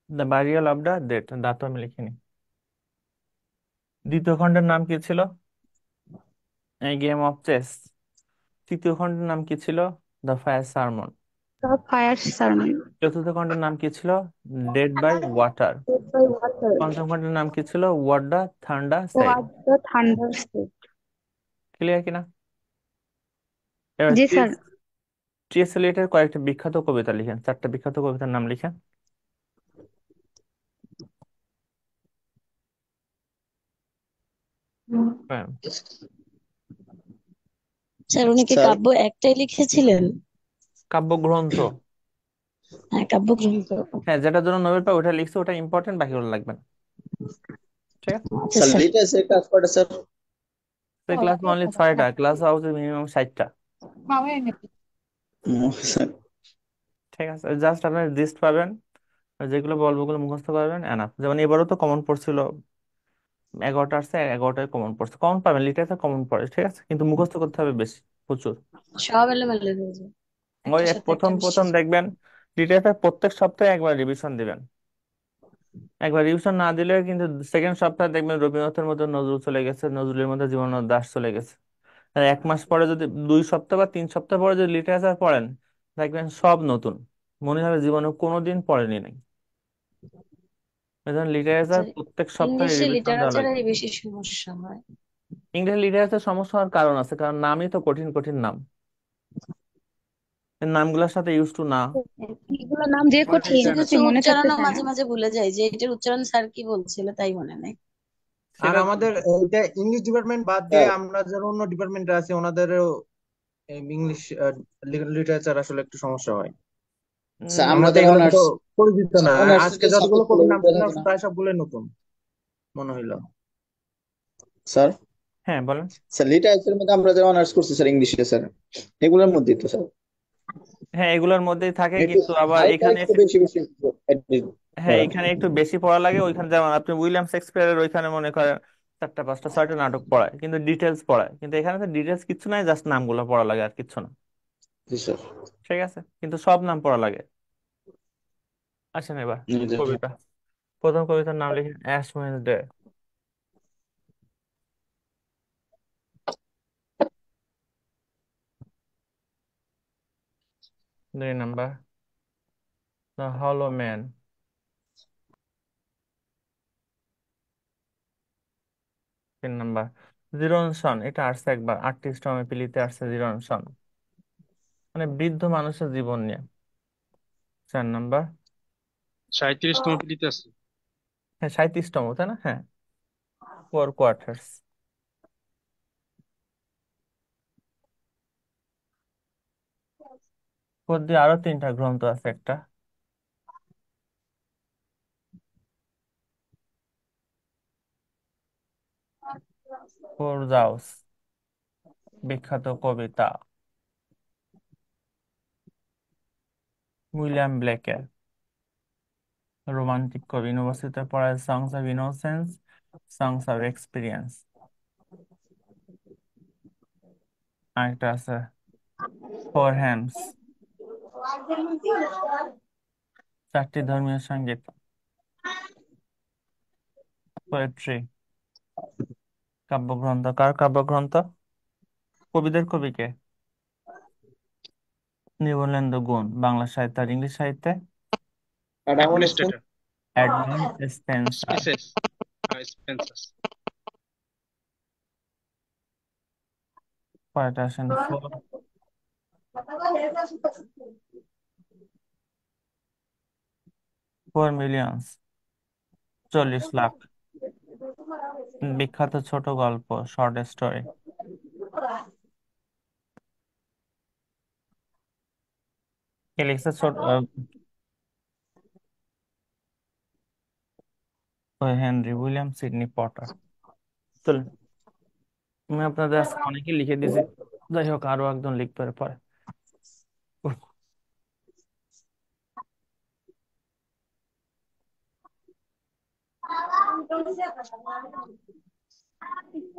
The burial of the dead, দা তো আমি লিখিনি। দ্বিতীয় খণ্ডের নাম কি ছিল? এই গেম অফ চেস। তৃতীয় খণ্ডের নাম কি ছিল? The fire sermon. The fire sermon. চতুর্থ খণ্ডের নাম কি ছিল? Dead by water. Dead by water. পঞ্চম খণ্ডের নাম কি ছিল? What the thunder said. What the thunder said. Clear কিনা? এবার জি স্যার। টি.এস. এলিয়টের কয়েকটা বিখ্যাত কবিতা লিখেন, 4টা বিখ্যাত কবিতার নাম লিখেন। হ্যাঁ, স্যার উনি কি স্যার কাব্য একটাই লিখেছিলেন? কাব্যগ্রন্থ। হ্যাঁ কাব্যগ্রন্থ। হ্যাঁ, যেটার জন্য নোবেল পায় ওটা লিখছে, ওটা ইম্পর্টেন্ট, বাকিগুলো লাগবে না। ঠিক আছে, আচ্ছা স্যার স্যার। লিটারেচার ক্লাস কয়টা স্যার? ক্লাস অনলি 6টা, ক্লাস হাউসে মিনিমাম 60টা। স্যার ঠিক আছে, জাস্ট আপনার লিস্ট পাবেন, যেগুলো বলবো ওগুলো মুখস্থ করবেন এনাফ। যেমন এবারও তো কমন পড়ছিল, 11টা আসছে, 11টায় কমন পড়ছে, কমন পাবেন, লিটারেচার কমন পড়ে, ঠিক আছে, কিন্তু মুখস্থ করতে হবে বেশি, প্রচুর। সব এলোমেলো হয়ে যায়, ওই একটার সাথে একটা প্রথম মিশে প্রথম যায়। দেখবেন লিটারেচার প্রত্যেক সপ্তাহে একবার রিভিশন দিবেন। একবার রিভিশন না দিলে কিন্তু সেকেন্ড সপ্তাহে দেখবেন রবীন্দ্রনাথের মধ্যে নজরুল চলে গেছে, নজরুলের মধ্যে জীবনানন্দ দাশ চলে গেছে। আর 1 মাস পরে যদি, 2 সপ্তাহ বা 3 সপ্তাহ পরে যদি লিটারেচার পড়েন, দেখবেন সব নতুন, মনে হবে জীবনে কোনোদিন পড়েনি নাই। এই লিটারেচার আচ্ছা, প্রত্যেক সপ্তাহে ইংলিশে রিভিশন দেওয়া লাগে। লিটারেচারের বেশি সমস্যা হয়। ইংরেজি লিটারেচার সমস্যা হওয়ার কারণ আছে, কারণ নামই তো কঠিন কঠিন নাম, এই নামগুলোর সাথে ইউজ টু না। এগুলো নাম যে আমার কঠিন এটা কিছু কিছু মনে উচ্চারণও থাকতেছে না। মাঝে মাঝে ভুলে যায়, যে এটার উচ্চারণ স্যার কি বলছিল তাই মনে নেই। আর সেটা আমাদের এটা ইংলিশ ডিপার্টমেন্ট বাদ দিয়ে স্যার আমরা যারা অন্য ডিপার্টমেন্টে আছি ওনাদেরও ইংলিশ লিটারেচার আসলে একটু সমস্যা হয়। স্যার আমরা আমাদের যারা এলাকা অনার্স তো পরিচিত না, অনার্স আজকে যে যতগুলো সাবজেক্ট গুলো কঠিন নাম উঠে শুনলাম থাকে না প্রায় সবগুলোই নতুন মনে হইলো। স্যার, হ্যাঁ বলেন। স্যার লিটারেচারের মধ্যে আমরা যারা অনার্স করছি স্যার ইংলিশে স্যার, এগুলোর মধ্যেই তো স্যার হ্যাঁ, এগুলোর মধ্যেই থাকে, একটু কিন্তু আবার হালকা এখানে, একটু বেশি বেশি হ্যাঁ পড়া। এখানে একটু বেশি পড়া লাগে। ওইখানে যেমন আপনি উইলিয়াম শেক্সপিয়ারের ওইখানে মনে করেন 4টা 5টা 6টা নাটক পড়ায়, কিন্তু ডিটেলস পড়ায়, কিন্তু এখানে তো ডিটেলস কিচ্ছু নাই, জাস্ট নামগুলো পড়া লাগে আর কিচ্ছু না। জি স্যার। ঠিক আছে, কিন্তু সব নাম পড়া লাগে। আসেন এবার কবিতা। প্রথম কবিতার নাম লিখেন অ্যাশ ওয়েডনেসডে। 2 নাম্বার দ্য হলো ম্যান। 3 নাম্বার জিরনসন, এটা আসছে একবার, আর্টিস্ট আমি পিলিতে আসছে জিরনসন, মানে বৃদ্ধ মানুষের জীবন নিয়ে। 4 নাম্বার, 37তম পৃষ্ঠাতে আছে। হ্যাঁ 37তম, তাই না? হ্যাঁ, ফোর কোয়ার্টার্স। ওর দিয়ে আরো 3টা গ্রন্থ আছে, একটা ফোরজাউস, বিখ্যাত কবিতা উইলিয়াম ব্লেকের, রোমান্টিক কবি, ইউনিভার্সিটিতে পড়ায় songs of innocence, songs of experience. আরেকটা আছে ফোর হ্যামস, 4টি ধর্মীয় সঙ্গীত, পোয়েট্রি, কাব্যগ্রন্থ। কার কাব্যগ্রন্থ? কবিদের কবিকে নির্মলেন্দু গুণ, বাংলা সাহিত্য আর ইংলিশ সাহিত্যে administrator Edmund Spencer. Spaces Spencer. পরেরটা আসেন ফোর, 4 মিলিয়ন্স, 40 লাখ, বিখ্যাত ছোট গল্প, শর্ট স্টোরি। কে লিখছে? ছোট হেনরি উইলিয়াম সিডনি পটার। চলুন, আমি আপনাদের আজকে অনেকেই লিখে দিয়েছি, যাই হোক আরো একজন লিখতে পারে পরে। উফ,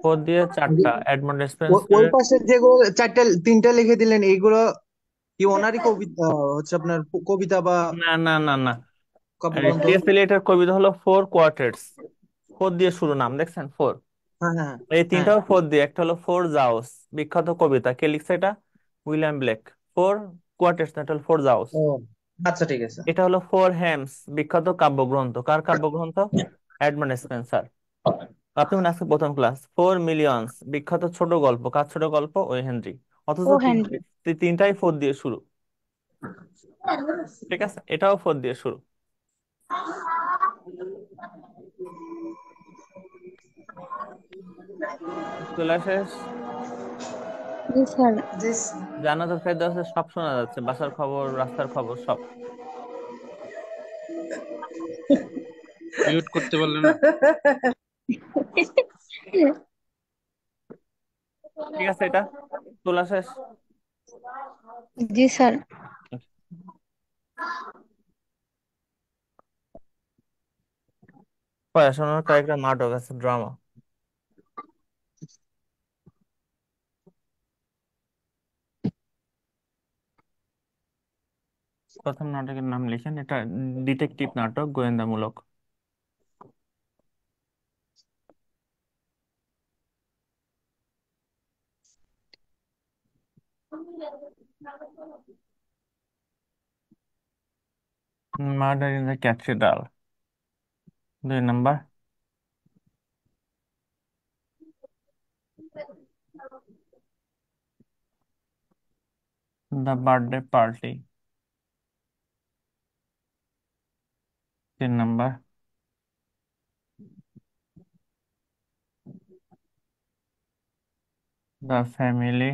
ফোর দিয়ে চারটা এডমন্ড ওই স্পেন্সারের। পাশে যেগুলো তিনটা লিখে দিলেন এইগুলো কি ওনারই কবিতা হচ্ছে আপনার কবিতা বা না না না না, কাব্যগ্রন্থ? টি এস এলিয়টের কবিতা হলো ফোর কোয়ার্টেটস, ফোর দিয়ে শুরু, নাম দেখছেন ফোর। হ্যাঁ হ্যাঁ এই হ্যাঁ। তিনটাও ফোর দিয়ে, একটা হলো ফোর জাউস, বিখ্যাত কবিতা, কে লিখছে এটা? William Blake. ফোর কোয়ার্টেটস, এটা হলো ফোর জাউস। ও আচ্ছা ঠিক আছে। এটা হলো ফোর হেমস, বিখ্যাত কাব্যগ্রন্থ, কার কাব্যগ্রন্থ? Edmund Spencer. আপনি মনে হয় আজকে প্রথম ক্লাস। ফোর মিলিয়নস, বিখ্যাত ছোট গল্প, কার ছোট গল্প? O Henry. অথচ ও হেনরি। তিনটাই ফোর দিয়ে শুরু। ঠিক আছে, এটাও ফোর দিয়ে শুরু। চলে শেষ। জি স্যার। জান্নাতুল ফেরদাউসের সব শোনা যাচ্ছে, বাসার খবর, রাস্তার খবর, সব। মিউট করতে পারলে না? ঠিক আছে, এটা তোলা শেষ। জি স্যার। পড়াশোনার কয়েকটা নাটক আছে, ড্রামা। প্রথম নাটকের নাম লিখেন, এটা ডিটেকটিভ নাটক, গোয়েন্দামূলক। মার্ডার ইন দ্য ক্যাথিড্রাল, 2 নম্বর। দ্য বার্থডে পার্টি, 3 নম্বর। দ্য ফ্যামিলি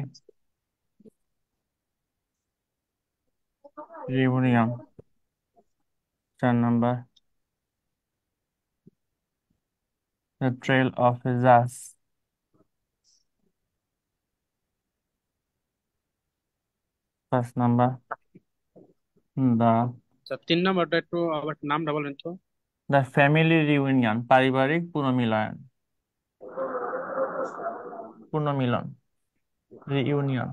রিউনিয়ন, 4 নম্বর। দ্য ট্রেল অফ জাস, 5 নম্বর। দ্য আচ্ছা, 3 নম্বরটা একটু আবার নামটা বলেন তো। দ্য ফ্যামিলি রিউনিয়ন, পারিবারিক পুনর্মিলন, পুনর্মিলন, রিইউনিয়ন।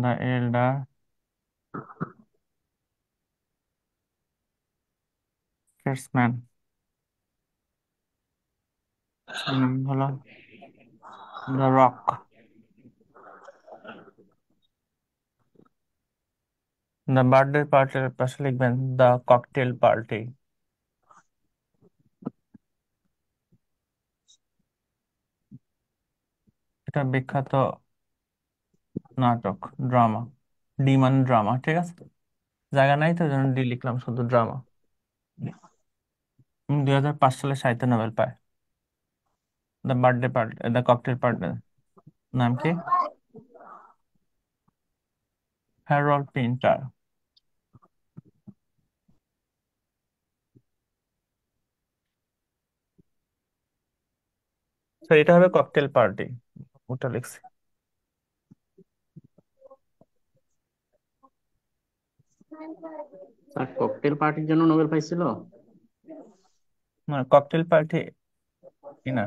দ্য এল্ডার স্টেটসম্যান, 6 নম্বর হলো দ্য রক। দ্য বার্থডে পার্টির পাশে লিখবেন দ্য ককটেল পার্টি। এটা বিখ্যাত নাটক, ড্রামা, ডি মানে ড্রামা। ঠিক আছে, জায়গা নাই তো ওই জন্য ডি লিখলাম, শুধু ড্রামা। 2005 সালে সাহিত্য নোবেল পায়। The birthday party, the cocktail party নাম কি? Harold Pinter. তো এটা হবে ককটেল পার্টি, ওটা লিখছি। স্যার ককটেল পার্টির জন্য নোবেল পাইছিল? না, ককটেল পার্টি কি না।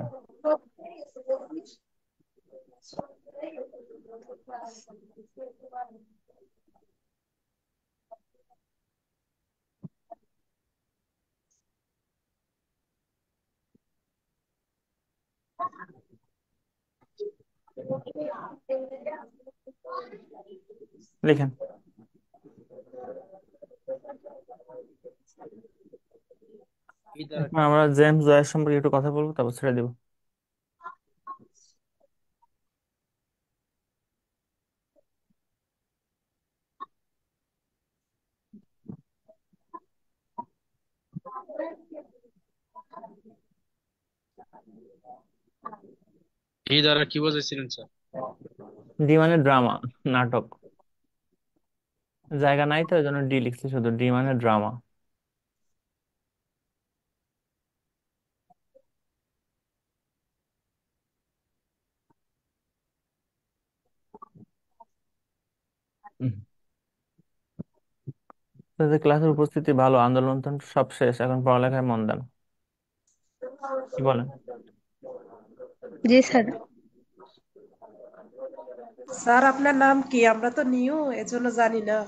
লিখেন। এখন আমরা জেমস জয়ের সম্পর্কে একটু কথা বলবো, তারপর ছেড়ে দিব। এই দ্বারা কি বোঝাইছিলেন স্যার? ডি মানে ড্রামা, নাটক। জায়গা নাই তো ওই জন্য ডি লিখছি, শুধু ডি মানে ড্রামা। ক্লাসের উপস্থিতি ভালো, আন্দোলন তো সব শেষ, এখন পড়ালেখায় মন দেন। কি বলেন? জি স্যার। স্যার আপনার নাম কি? আমরা তো নিউ, এজন্য জানি না।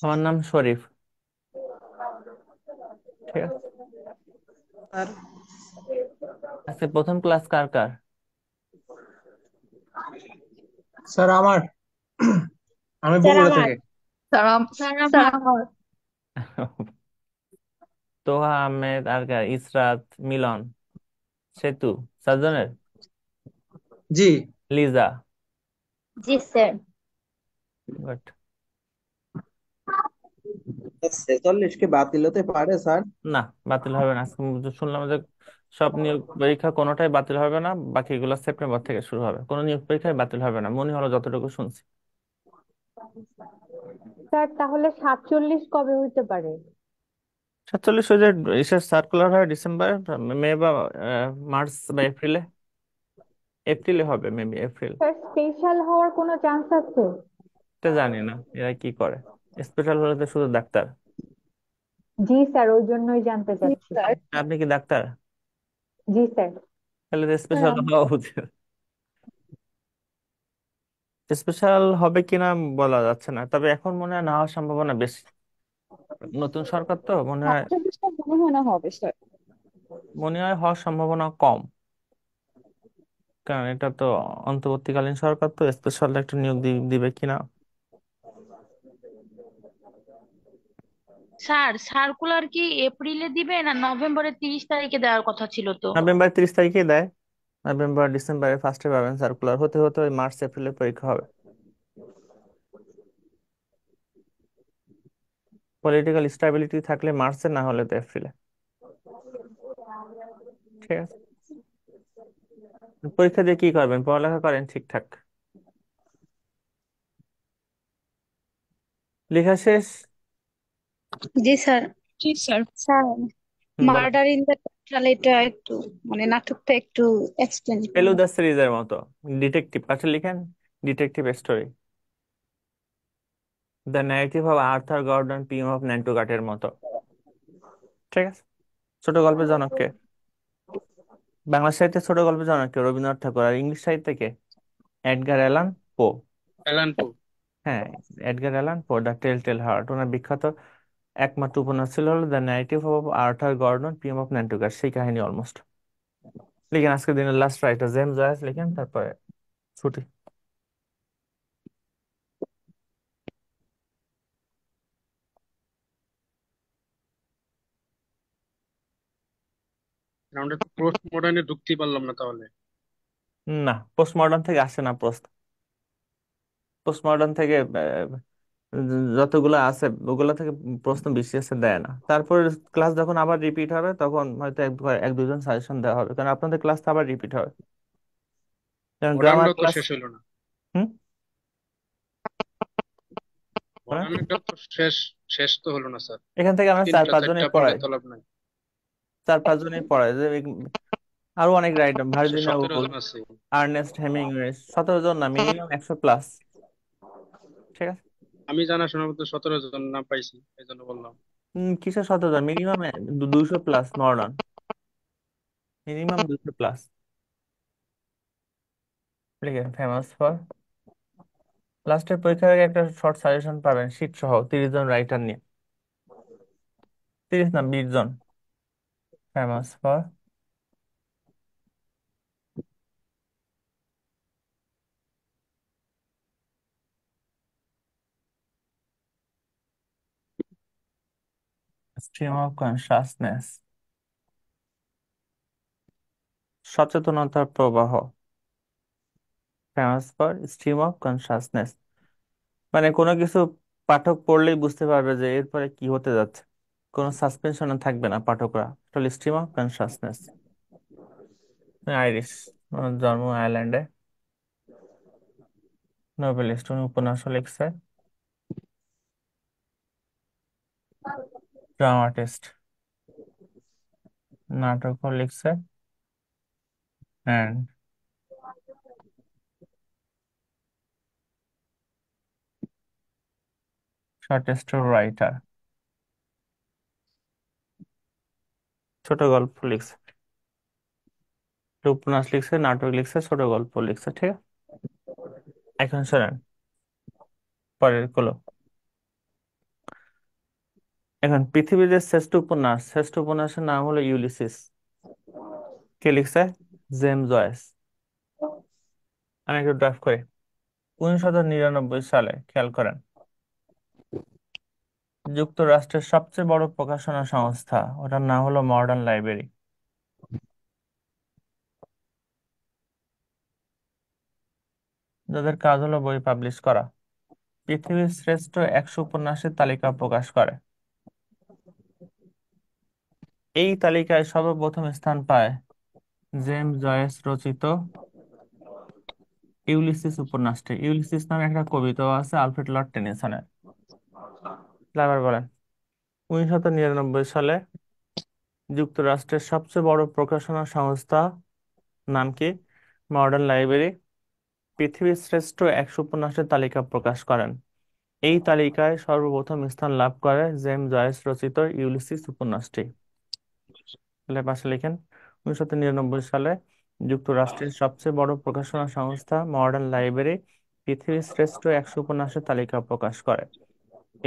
আমার নাম শরীফ। ঠিক আছে। স্যার আজকে প্রথম ক্লাস কার কার? স্যার আমার আমি স্যার বগুড়া আমার। থেকে। স্যার আমার। তোহা আহমেদ, আর কার? ইসরাত, মিলন, সেতু, সাজ্জনের, জি লিজা। জি স্যার। গুড। 46 কি বাতিল হতে পারে স্যার? না, বাতিল হবে না। আজকে শুনলাম যে সব নিয়োগ পরীক্ষা কোনোটাই বাতিল হবে না, বাকিগুলো সেপ্টেম্বর থেকে শুরু হবে। কোনো নিয়োগ পরীক্ষায় বাতিল হবে না, মনে হলো যতটুকু শুনছি। স্যার তাহলে 47 কবে হইতে পারে? 47 ওই যে ইসের সার্কুলার হয় ডিসেম্বর, মে বা মার্চ বা এপ্রিলে। এপ্রিলে হবে, মেবি এপ্রিল। স্যার স্পেশাল হওয়ার কোনো চান্স আছে? এটা জানি না এরা কি করে। স্পেশাল হলে তো শুধু ডাক্তার। জি স্যার, ওই জন্যই জানতে জি চাচ্ছি। স্যার। আপনি কি ডাক্তার? জি স্যার। তাহলে তো স্যার স্পেশাল হওয়া উচিত। স্পেশাল হবে কিনা বলা যাচ্ছে না, তবে এখন মনে হয় না হওয়ার সম্ভাবনা বেশি। নতুন সরকার তো মনে হয়, 47টা মনে হয় না হবে স্যার। হওয়ার সম্ভাবনা কম। কারণ এটা তো অন্তর্বর্তীকালীন সরকার, তো স্পেশাল একটা নিয়োগ দিবে কিনা। স্যার সার্কুলার কি এপ্রিলে দিবে না নভেম্বরের 30 তারিখে দেওয়ার কথা ছিল তো? নভেম্বর 30 তারিখে দেয়। নভেম্বর ডিসেম্বরের ফার্স্টে পাবেন সার্কুলার, হতে হতে ওই মার্চ এপ্রিলে পরীক্ষা হবে। পলিটিক্যাল স্টেবিলিটি থাকলে মার্চে, না হলে তো এপ্রিলে। ঠিক আছে। পরীক্ষা দিয়ে কি করবেন? পড়ালেখা করেন ঠিকঠাক? লেখা শেষ? জি স্যার। জি স্যার। স্যার বলো। মার্ডার ইন দ্য এটা একটু মানে নাটকটা একটু এক্সপ্লেন করুন। ফেলুদা সিরিজের মতো ডিটেকটিভ পাশে লিখেন, detective story, the narrative of Arthur Gordon Pym of ন্যান্টুগাটের মতো। ঠিক আছে। ছোট গল্পের জনক কে? বাংলা সাহিত্যে ছোট গল্পের জনক কে? রবীন্দ্রনাথ ঠাকুর। আর ইংলিশ সাহিত্যে কে? Edgar Allan Poe. Allan Poe. হ্যাঁ, Edgar Allan Poe, the tell tell heart. ওনার বিখ্যাত একমাত্র উপন্যাস ছিল হলো the narrative of Arthur Gordon Pym of Nantucket. সেই কাহিনী অলমোস্ট। লিখেন আজকে দিনের লাস্ট রাইটার জেমস জয়েস লিখেন, তারপরে ছুটি। আমরা একটু পোস্ট মডার্নে ঢুকতেই পারলাম না তাহলে। না, পোস্ট মডার্ন থেকে আসে না প্রশ্ন। পোস্ট মডার্ন থেকে যতগুলো আছে ওগুলো থেকে প্রশ্ন বিসিএস এ দেয় না। তারপর ক্লাস যখন আবার রিপিট হবে তখন হয়তো এক দুজন সাজেশন দেওয়া হবে, কারণ আপনাদের ক্লাস তো আবার রিপিট হবে। যেমন গ্রামার মডার্নটাও তো ক্লাস। শেষ হলো না। হুম। বলেন। মডার্নটা তো শেষ শেষ তো হলো না স্যার। এখান থেকে আমরা চার তিনটা পাঁচ জনই চারটা পড়লে পড়াই। তো লাভ নাই। 4-5 জনই পড়াই যে আরো অনেক রাইটার, ভার্জিনিয়া 17 উলফ, জন আছে। Ernest Hemingway. 17 জন না, মিনিমাম 100+। ঠিক আছে। আমি জানা শোনা মতো 17 জন নাম পাইছি, এই জন্য বললাম। কিসের 17 জন? Minimum 200+, modern minimum 200+। ঠিক আছে। ফেমাস ফর, লাস্টের পরীক্ষার আগে একটা শর্ট সাজেশন পাবেন শীট সহ 30 জন রাইটার নিয়ে। 30 না, 20 জন। Famous for, stream of consciousness, সচেতনতার প্রবাহ। Famous for stream of consciousness, মানে কোনো কিছু পাঠক পড়লেই বুঝতে পারবে যে এরপরে কি হতে যাচ্ছে, কোনো সাসপেনশনে থাকবে না পাঠকরা। Total stream of consciousness. Irish, ওনার জন্ম আয়ারল্যান্ডে। নোবেলিস্ট, উনি উপন্যাসও লিখছে, ড্রামাটিস্ট, নাটকও লিখছে, অ্যান্ড শর্ট স্টোরি রাইটার। ছোট গল্প লিখছে। একটা উপন্যাস লিখছে, নাটক লিখছে, ছোট গল্প লিখছে, ঠিক আছে। এখন শোনেন পরের গুলো। এখন পৃথিবীর যে শ্রেষ্ঠ উপন্যাসের নাম হলো ইউলিসিস। কে লিখছে? James Joyce. আমি একটু ড্রাফট করি। 1999 সালে, খেয়াল করেন, যুক্তরাষ্ট্রের সবচেয়ে বড় প্রকাশনা সংস্থা, ওটার নাম হলো মডার্ন লাইব্রেরি, যাদের কাজ হলো বই পাবলিশ করা, পৃথিবীর শ্রেষ্ঠ 100 উপন্যাসের তালিকা প্রকাশ করে। এই তালিকায় সর্বপ্রথম স্থান পায় জেমস জয়েস রচিত ইউলিসিস উপন্যাসটি। ইউলিসিস নামে একটা কবিতাও আছে আলফ্রেড লর্ড টেনিসনের। আবার বলেন, 1999 সালে যুক্তরাষ্ট্রের সবচেয়ে বড় প্রকাশনা সংস্থা নাম কি? মডার্ন লাইব্রেরি পৃথিবীর শ্রেষ্ঠ 100 উপন্যাসের তালিকা প্রকাশ করেন। এই তালিকায় সর্বপ্রথম স্থান লাভ করে জেমস জয়েস রচিত ইউলিসিস উপন্যাসটি। তাহলে পাশে লিখেন, 1999 সালে যুক্তরাষ্ট্রের সবচেয়ে বড় প্রকাশনা সংস্থা মডার্ন লাইব্রেরি পৃথিবীর শ্রেষ্ঠ 100 উপন্যাসের তালিকা প্রকাশ করে।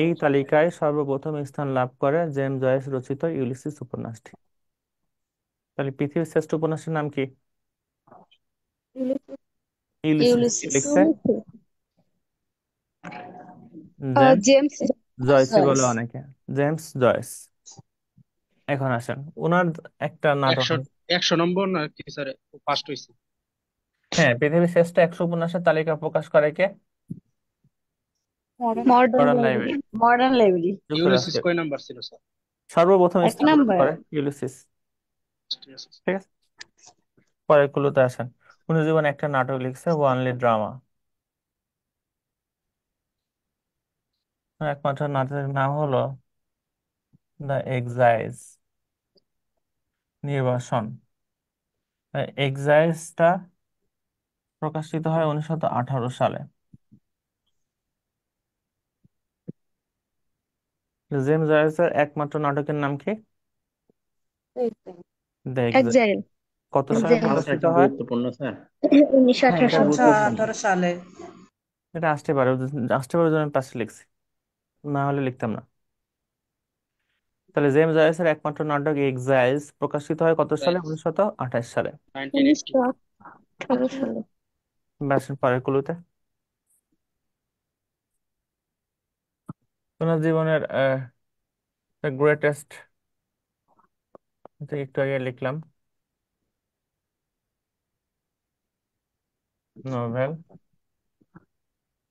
এই তালিকায় সর্বপ্রথম স্থান লাভ করে জেমস জয়েস রচিত ইউলিসিস উপন্যাসটি। তাহলে পৃথিবীর শ্রেষ্ঠ উপন্যাসের নাম কি? ইউলিসিস। কে ইউলিসিস। লিখছে? জেমস জেমস জয়েসই জয়েস। বলে অনেকে, জেমস জয়েস। এখন আসেন, ওনার একটা নাটক 100 নম্বর না কি স্যার ফার্স্ট হয়েছে? হ্যাঁ, পৃথিবীর শ্রেষ্ঠ 100 উপন্যাসের তালিকা প্রকাশ করে কে? Modern modern library. Library, modern library. Ulysses যুক্তরাষ্ট্রের। কয় নাম্বার ছিল স্যার? সর্বপ্রথম 1 স্থান লাভ নাম্বার। করে ইউলিসিস, ঠিক আছে। পরের ক্লুতে আসেন, উনি জীবনে একটা নাটক লিখছে, ওয়ানলি ড্রামা। একমাত্র নাটকের নাম হলো দ্য এক্সাইজ, নির্বাসন। এক্সাইজটা প্রকাশিত হয় 1918 সালে। জেমস জয়েসের একমাত্র নাটকের নাম কি? The excise. এক্সাইল। কত সালে এক্সাইল। আচ্ছা, প্রকাশিত এটা হয়? গুরুত্বপূর্ণ স্যার। হ্যাঁ, এটা 1918 সালে। গুরুত্বপূর্ণ। 1918 সালে। এটা আসতে পারে, আসতে পারে জন্য আমি পাশে লিখছি, না হলে লিখতাম না। তাহলে জেমস জয়েসের একমাত্র নাটক এক্সাইজ প্রকাশিত হয় কত সালে? 1928 সালে। 1980। 1918 সালে। ব্যাসের পরের কুলুতে, ওনার জীবনের গ্রেটেস্ট, একটু আগে লিখলাম, নোভেল,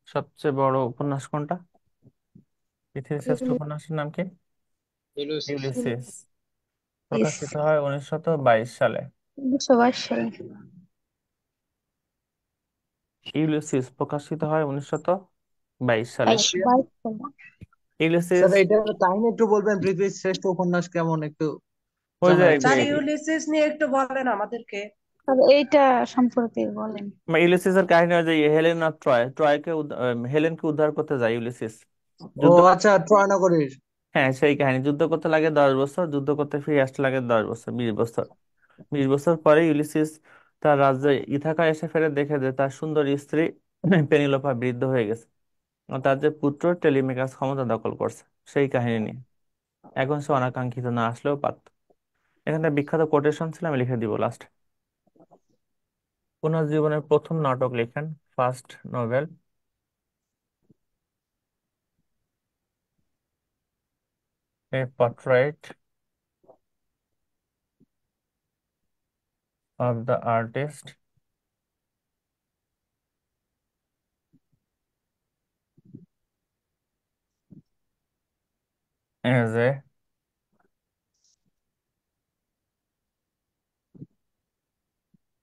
সবচেয়ে বড় উপন্যাস কোনটা? পৃথিবীর শ্রেষ্ঠ উপন্যাসের নাম কি? ইউলিসিস। ইউলিসিস। প্রকাশিত হয় 1922 সালে। 1922 সালে। ইউলিসিস প্রকাশিত হয় 1922 সালে। 22 সালে। ইউলিসিস স্যার এটার কাহিনী একটু বলবেন, পৃথিবীর শ্রেষ্ঠ উপন্যাস কেমন একটু ওই যে জানার ইচ্ছা। স্যার ইউলিসিস নিয়ে একটু বলেন আমাদেরকে। আর এইটা সম্পর্কে বলেন। ইউলিসিসের কাহিনী হয় যে হেলেন আর ট্রয়কে হেলেনকে উদ্ধার করতে যায় ইউলিসিস। ও যুদ্ধ, আচ্ছা, ট্রয় নগরীর। হ্যাঁ সেই কাহিনী। যুদ্ধ করতে লাগে 10 বছর, যুদ্ধ করতে ফিরে আসতে লাগে 10 বছর, 20 বছর। 20 বছর পরে ইউলিসিস তার রাজ্যে ইথাকা এসে ফেরে দেখে যে তার সুন্দর স্ত্রী পেনিলোপা বৃদ্ধ হয়ে গেছে, আর তার যে পুত্র টেলিমেকাস ক্ষমতা দখল করছে, সেই কাহিনী নিয়ে। এখন সে অনাকাঙ্ক্ষিত না আসলেও পারত। এখানে বিখ্যাত কোটেশন ছিল, আমি লিখে দিব লাস্ট। ওনার জীবনের প্রথম নাটক লেখেন, first novel, a portrait of the artist as a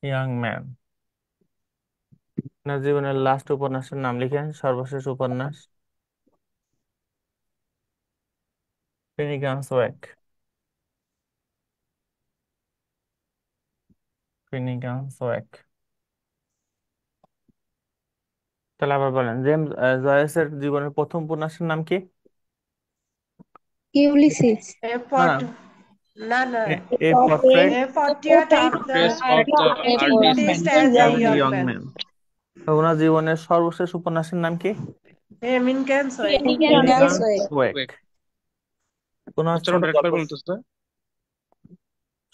young man. ওনার জীবনের লাস্ট উপন্যাসের নাম লিখেন, সর্বশেষ উপন্যাস, ফিনিগানস ওয়েক। ফিনিগানস ওয়েক। তাহলে আবার বলেন, জেমস জয়েসের জীবনের প্রথম উপন্যাসের নাম কি? ইউলিসিস। না না, না না A portrait a portrait of the Portraits of the artist artist as a as a young young man. man. তো ওনার জীবনের সর্বশেষ উপন্যাসের নাম কি? Emin Kensoy. লিঙ্কন সোয়েক। ওয়েক। ওনার ছোট উচ্চারণটা একবার গল্প বলুন তো স্যার।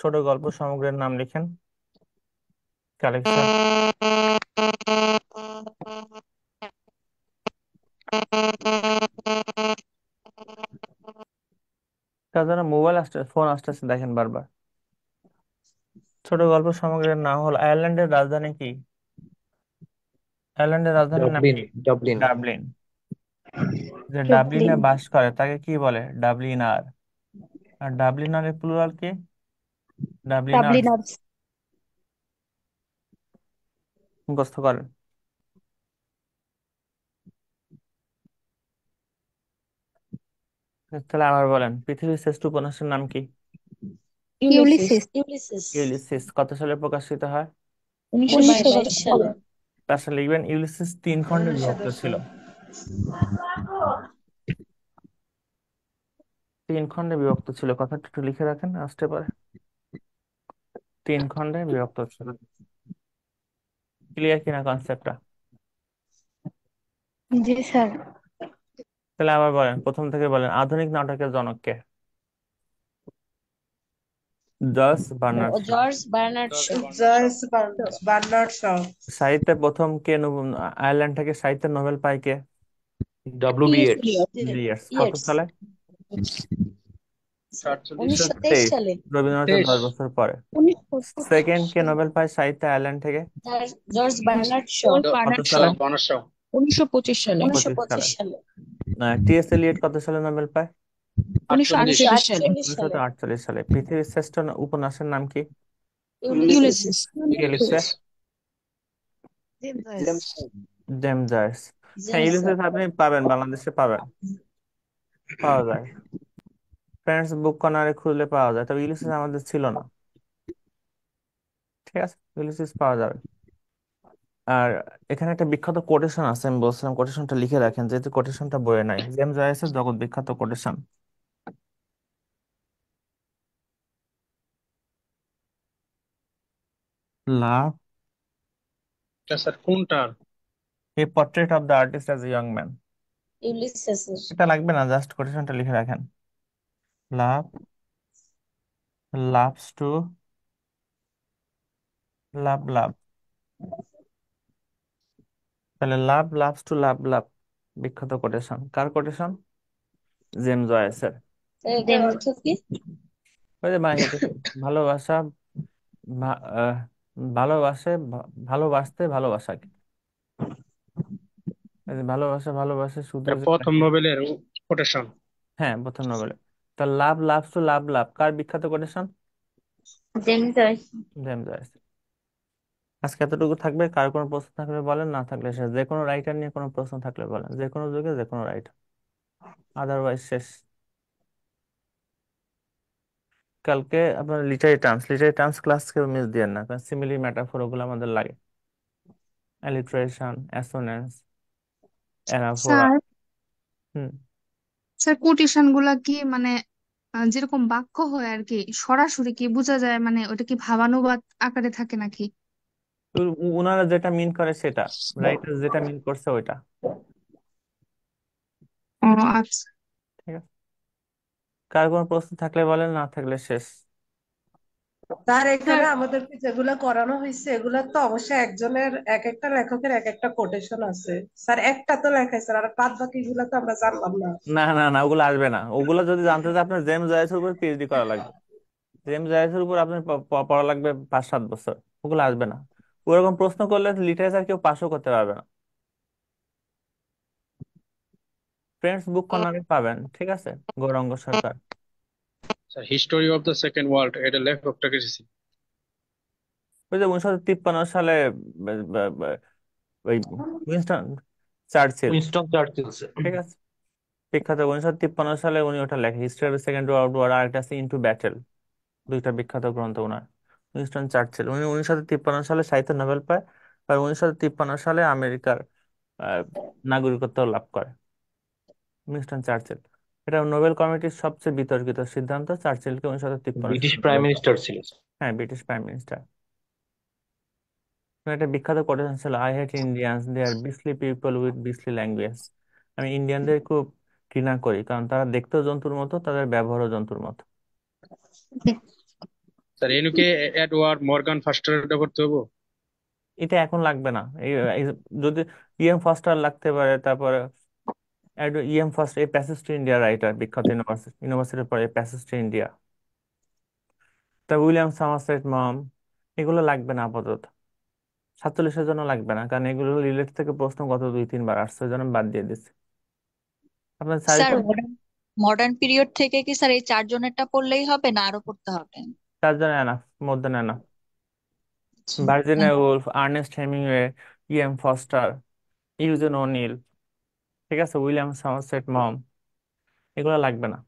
ছোট গল্প সমগ্রের নাম লিখেন। কালেকশন। তাছাড়া মোবাইল আসতে ফোন আসতেছে দেখেন বারবার। ছোট গল্প সমগ্রের নাম হলো আয়ারল্যান্ডের রাজধানী কি? আয়ারল্যান্ডের রাজধানীর নাম ডাবলিন কি? Dublin Dublin. যে ডাবলিনে ডাবলিন বাস করে তাকে কি বলে? ডাবলিনার। আর ডাবলিনারের প্লুরাল কি? ডাবলিনার্স। ডাবলিনার্স মুখস্থ করেন। তাহলে আবার বলেন, পৃথিবীর শ্রেষ্ঠ উপন্যাসের নাম কি? ইউলিসিস ইউলিসিস ইউলিসিস কত সালে প্রকাশিত হয়? 1922 সালে তার সাথে লিখবেন ইউলিসিস 3 খণ্ডে বিভক্ত 1910 ছিল। 3 খণ্ডে বিভক্ত ছিল, কথাটা একটু লিখে রাখেন আসতে পারে। 3 খণ্ডে বিভক্ত ছিল। ক্লিয়ার কিনা কনসেপ্টটা? জি স্যার তাহলে আবার বলেন, প্রথম থেকে বলেন, আধুনিক নাটকের জনক কে? George Bernard Shaw. George Bernard Shaw Joyce Bernard Shaw. সাহিত্যে প্রথম কে আয়ারল্যান্ড থেকে সাহিত্যের নোবেল পায় কে? W B T S. Yeats Eliot Eliots. কত ইয়েটস সালে? 47 1923 1923। সালে রবীন্দ্রনাথের 10 বছর পরে। সেকেন্ড 1925 কে নোবেল পায় সাহিত্যে আয়ারল্যান্ড থেকে? জর্জ বার্নার্ড শ কত সালে? বার্নার্ড শ 1925 সালে 25 1925 সালে। সালে টি.এস. এলিয়ট কত সালে নোবেল পায়? 1948 সালে 1948 সালে 1948 সালে। পৃথিবীর শ্রেষ্ঠ উপন্যাসের নাম কি? ইউলিসিস কে লিখছে? James Joyce. হ্যাঁ, জেমস ইউলিসিস আপনি পাবেন, বাংলাদেশে পাবেন, পাওয়া যায়। ফ্রেন্ডস বুক কর্নারে খুঁজলে পাওয়া যায়, তবে ইউলিসিস আমাদের ছিল না। ঠিক আছে, ইউলিসিস পাওয়া যাবে। আর এখানে একটা বিখ্যাত কোটেশন আছে, আমি বলছিলাম কোটেশনটা লিখে রাখেন, যেহেতু কোটেশনটা বইয়ে নাই। জেমস জয়েসের জগৎ বিখ্যাত কোটেশন, লাভ স্যার কোনটার? A portrait of the artist as a young man. Ulysses এটা লাগবে না, জাস্ট কোটেশনটা লিখে রাখেন। Love loves to love love. তাহলে love loves to love love বিখ্যাত কোটেশন। কার কোটেশন? জেমস জয়েসের। এটার অর্থ কি ওই যে ভালোবাসা ভালোবাসে ভালোবাসতে ভালোবাসাকে। এই যে ভালোবাসা ভালোবাসে শুধু এটা যে প্রথম নোবেলের কোটেশন। হ্যাঁ, প্রথম নোবেলে। তা লাভ লাভস টু লাভ লাভ কার বিখ্যাত quotation? James Joyce. James Joyce. আজকে এতটুকু থাকবে। কার কোনো প্রশ্ন থাকলে বলেন, না থাকলে শেষ। যে কোনো রাইটার নিয়ে কোনো প্রশ্ন থাকলে বলেন, যে কোনো যুগে যে কোনো রাইটার, আদারওয়াইজ শেষ। কালকে আপনার লিটারি টার্মস ক্লাস কেউ মিস দিয়েন না, কারণ সিমিলি ম্যাটাফোর ওগুলো আমাদের লাগে। অ্যালিট্রেশন, অ্যাসোনেন্স, অ্যানাফোরা। স্যার হুম। স্যার কোটেশন গুলা কি মানে যেরকম বাক্য হয় আর কি, সরাসরি কি বোঝা যায়, মানে ওটা কি ভাবানুবাদ আকারে থাকে নাকি? উনারা যেটা মিন করে সেটা, রাইটার যেটা মিন করছে ওইটা। ও আচ্ছা। ঠিক আছে, কার কোনো প্রশ্ন থাকলে বলেন, না থাকলে শেষ। স্যার এখানে স্যার আমাদেরকে যেগুলা করানো হয়েছে এগুলা তো অবশ্যই একজনের এক একটা লেখকের এক একটা কোটেশন আছে স্যার, একটা তো লেখায় স্যার, আর বাদ বাকি গুলা তো আমরা জানলাম না। না না না, ওগুলো আসবে না। ওগুলো যদি জানতে চাই আপনার জেমস জয়েসের উপর পিএইচডি করা লাগবে। জেমস জয়েসের উপর আপনার পড়া লাগবে 5-7 বছর। ওগুলো আসবে না। ওরকম প্রশ্ন করলে লিটারেচার কেউ পাশও করতে পারবে না। ফ্রেন্ডস বুক কর্নারে পাবেন, ঠিক আছে, Gauranga Sarkar. Sir history of the second world, এটা লেখকটা কে ছিল? ওই যে 1953 সালে ব- ব- ব- ওই Winston Churchill. Winston Churchill sir. ঠিক আছে, বিখ্যাত। 1953 সালে উনি ওটা লেখে, history of second world war. আর একটা আছে ইনটু ব্যাটেল। দুইটা বিখ্যাত গ্রন্থ ওনার। উইনস্টন চার্চিল উনি 1953 সালে সাহিত্য নোবেল পায়। আর 1953 সালে আমেরিকার আহ, নাগরিকত্ব লাভ করে উইনস্টন চার্চিল। এটা নোবেল কমিটির সবচেয়ে বিতর্কিত সিদ্ধান্ত, চার্চিলকে 1953 ব্রিটিশ সালে প্রাইম নোবেল মিনিস্টার ছিল। হ্যাঁ, ব্রিটিশ প্রাইম মিনিস্টার। একটা বিখ্যাত কোটেশন ছিল, I hate Indians, they are beastly people with beastly language. আমি ইন্ডিয়ানদের খুব ঘৃণা করি, কারণ তারা দেখতেও জন্তুর মতো, তাদের ব্যবহারও জন্তুর মতো। স্যার এনুকে এডওয়ার্ড মর্গান ফাস্টার করতে হবো? এটা এখন লাগবে না। যদি ইএম ফস্টার লাগতে পারে, তারপরে ইএম ফার্স্ট, এই প্যাসেজ টু ইন্ডিয়া রাইটার, বিখ্যাত ইউনিভার্সিটির পরে প্যাসেজ টু ইন্ডিয়া, তা উইলিয়াম সামারসেট মম, এগুলো লাগবে না আপাতত। 47-এর জন্য লাগবে না, কারণ এগুলো রিলেট থেকে প্রশ্ন গত 2-3 বার আসছে, ওই জন্য আমি বাদ দিয়ে দিচ্ছি। আপনার sir suggestion? Modern modern period থেকে কি স্যার এই চারজনেরটা পড়লেই হবে না আরো পড়তে হবে? 4 জন এনাফ, মোর দেন এনাফ। আচ্ছা, ভার্জিনিয়া ধন্যবাদ। Woolf, Ernest Hemingway, E M Forster, Eugene O'Neill, ঠিক আছে, উইলিয়াম সামারসেট মম, এগুলো লাগবে না,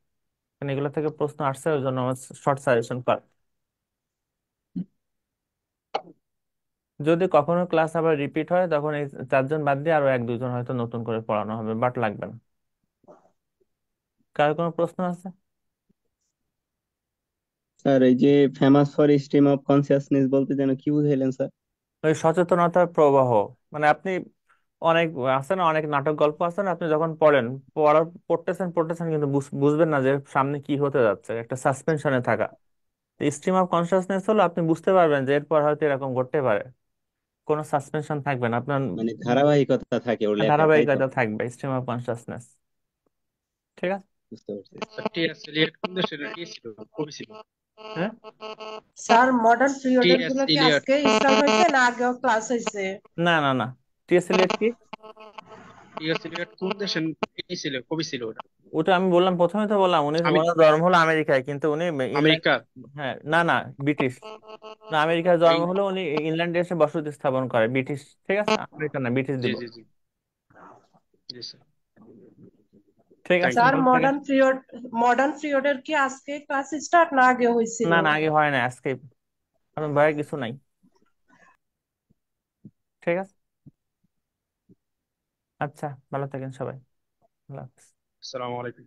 কারণ এগুলো থেকে প্রশ্ন আসছে, ওই জন্য আমার শর্ট সাজেশন কর। যদি কখনো ক্লাস আবার রিপিট হয়, তখন এই 4 জন বাদ দিয়ে আরো 1-2 জন হয়তো নতুন করে পড়ানো হবে, বাট লাগবে না। কার কোনো প্রশ্ন আছে? স্যার এই যে famous for stream of consciousness বলতে যেন কি বুঝাইলেন স্যার? ওই সচেতনতার প্রবাহ, মানে আপনি অনেক আছে না, অনেক নাটক গল্প আছে না, আপনি যখন পড়েন, পড়তেছেন পড়তেছেন কিন্তু বুঝবেন না যে সামনে কি হতে যাচ্ছে, একটা সাসপেনশনে থাকা। স্ট্রিম অফ কনসিয়াসনেস হলো আপনি বুঝতে পারবেন যে এরপর হয়তো এরকম ঘটতে পারে, কোনো সাসপেনশন থাকবে না আপনার, মানে ধারাবাহিকতা থাকে ওর লেখার, তাই তো? ধারাবাহিকতা থাকবে স্ট্রিম অফ কনসিয়াসনেস। ঠিক আছে। বুঝতে পারছি। টিএস এলিয়ট কোন দেশের কি ছিল, কবি ছিল? হ্যাঁ, স্যার মডার্ন পিরিয়ডের টিএস গুলো কি এলিয়ট। আজকে স্টার্ট হয়েছে না আগেও ক্লাস হয়েছে? না না না, টিএস এলিয়ট কি? টিএস এলিয়ট কোন দেশের কি ছিল, কবি ছিল ওটা? ওটা আমি বললাম, প্রথমে তো বললাম উনি, আমি ওনার জন্ম হলো আমেরিকায়, কিন্তু উনি ইংল্যান্ড, আমেরিকা। হ্যাঁ না না, ব্রিটিশ না, আমেরিকায় জন্ম হলো, উনি ইংল্যান্ডে এসে বসতি স্থাপন করে, ব্রিটিশ, ঠিক আছে, আমেরিকা না, ব্রিটিশ জি দিব। জি জি জি স্যার। ঠিক আছে, থ্যাংক ইউ। স্যার ভালো থাকেন। মডার্ন পিরিয়ডের কি আজকে ক্লাস স্টার্ট না আগে হয়েছিল? না না, আগে হয় না, আজকে কারণ ভয়ের কিছু নাই। ঠিক আছে, আচ্ছা, ভালো থাকেন সবাই, আল্লাহ হাফেজ। আসসালামু আলাইকুম।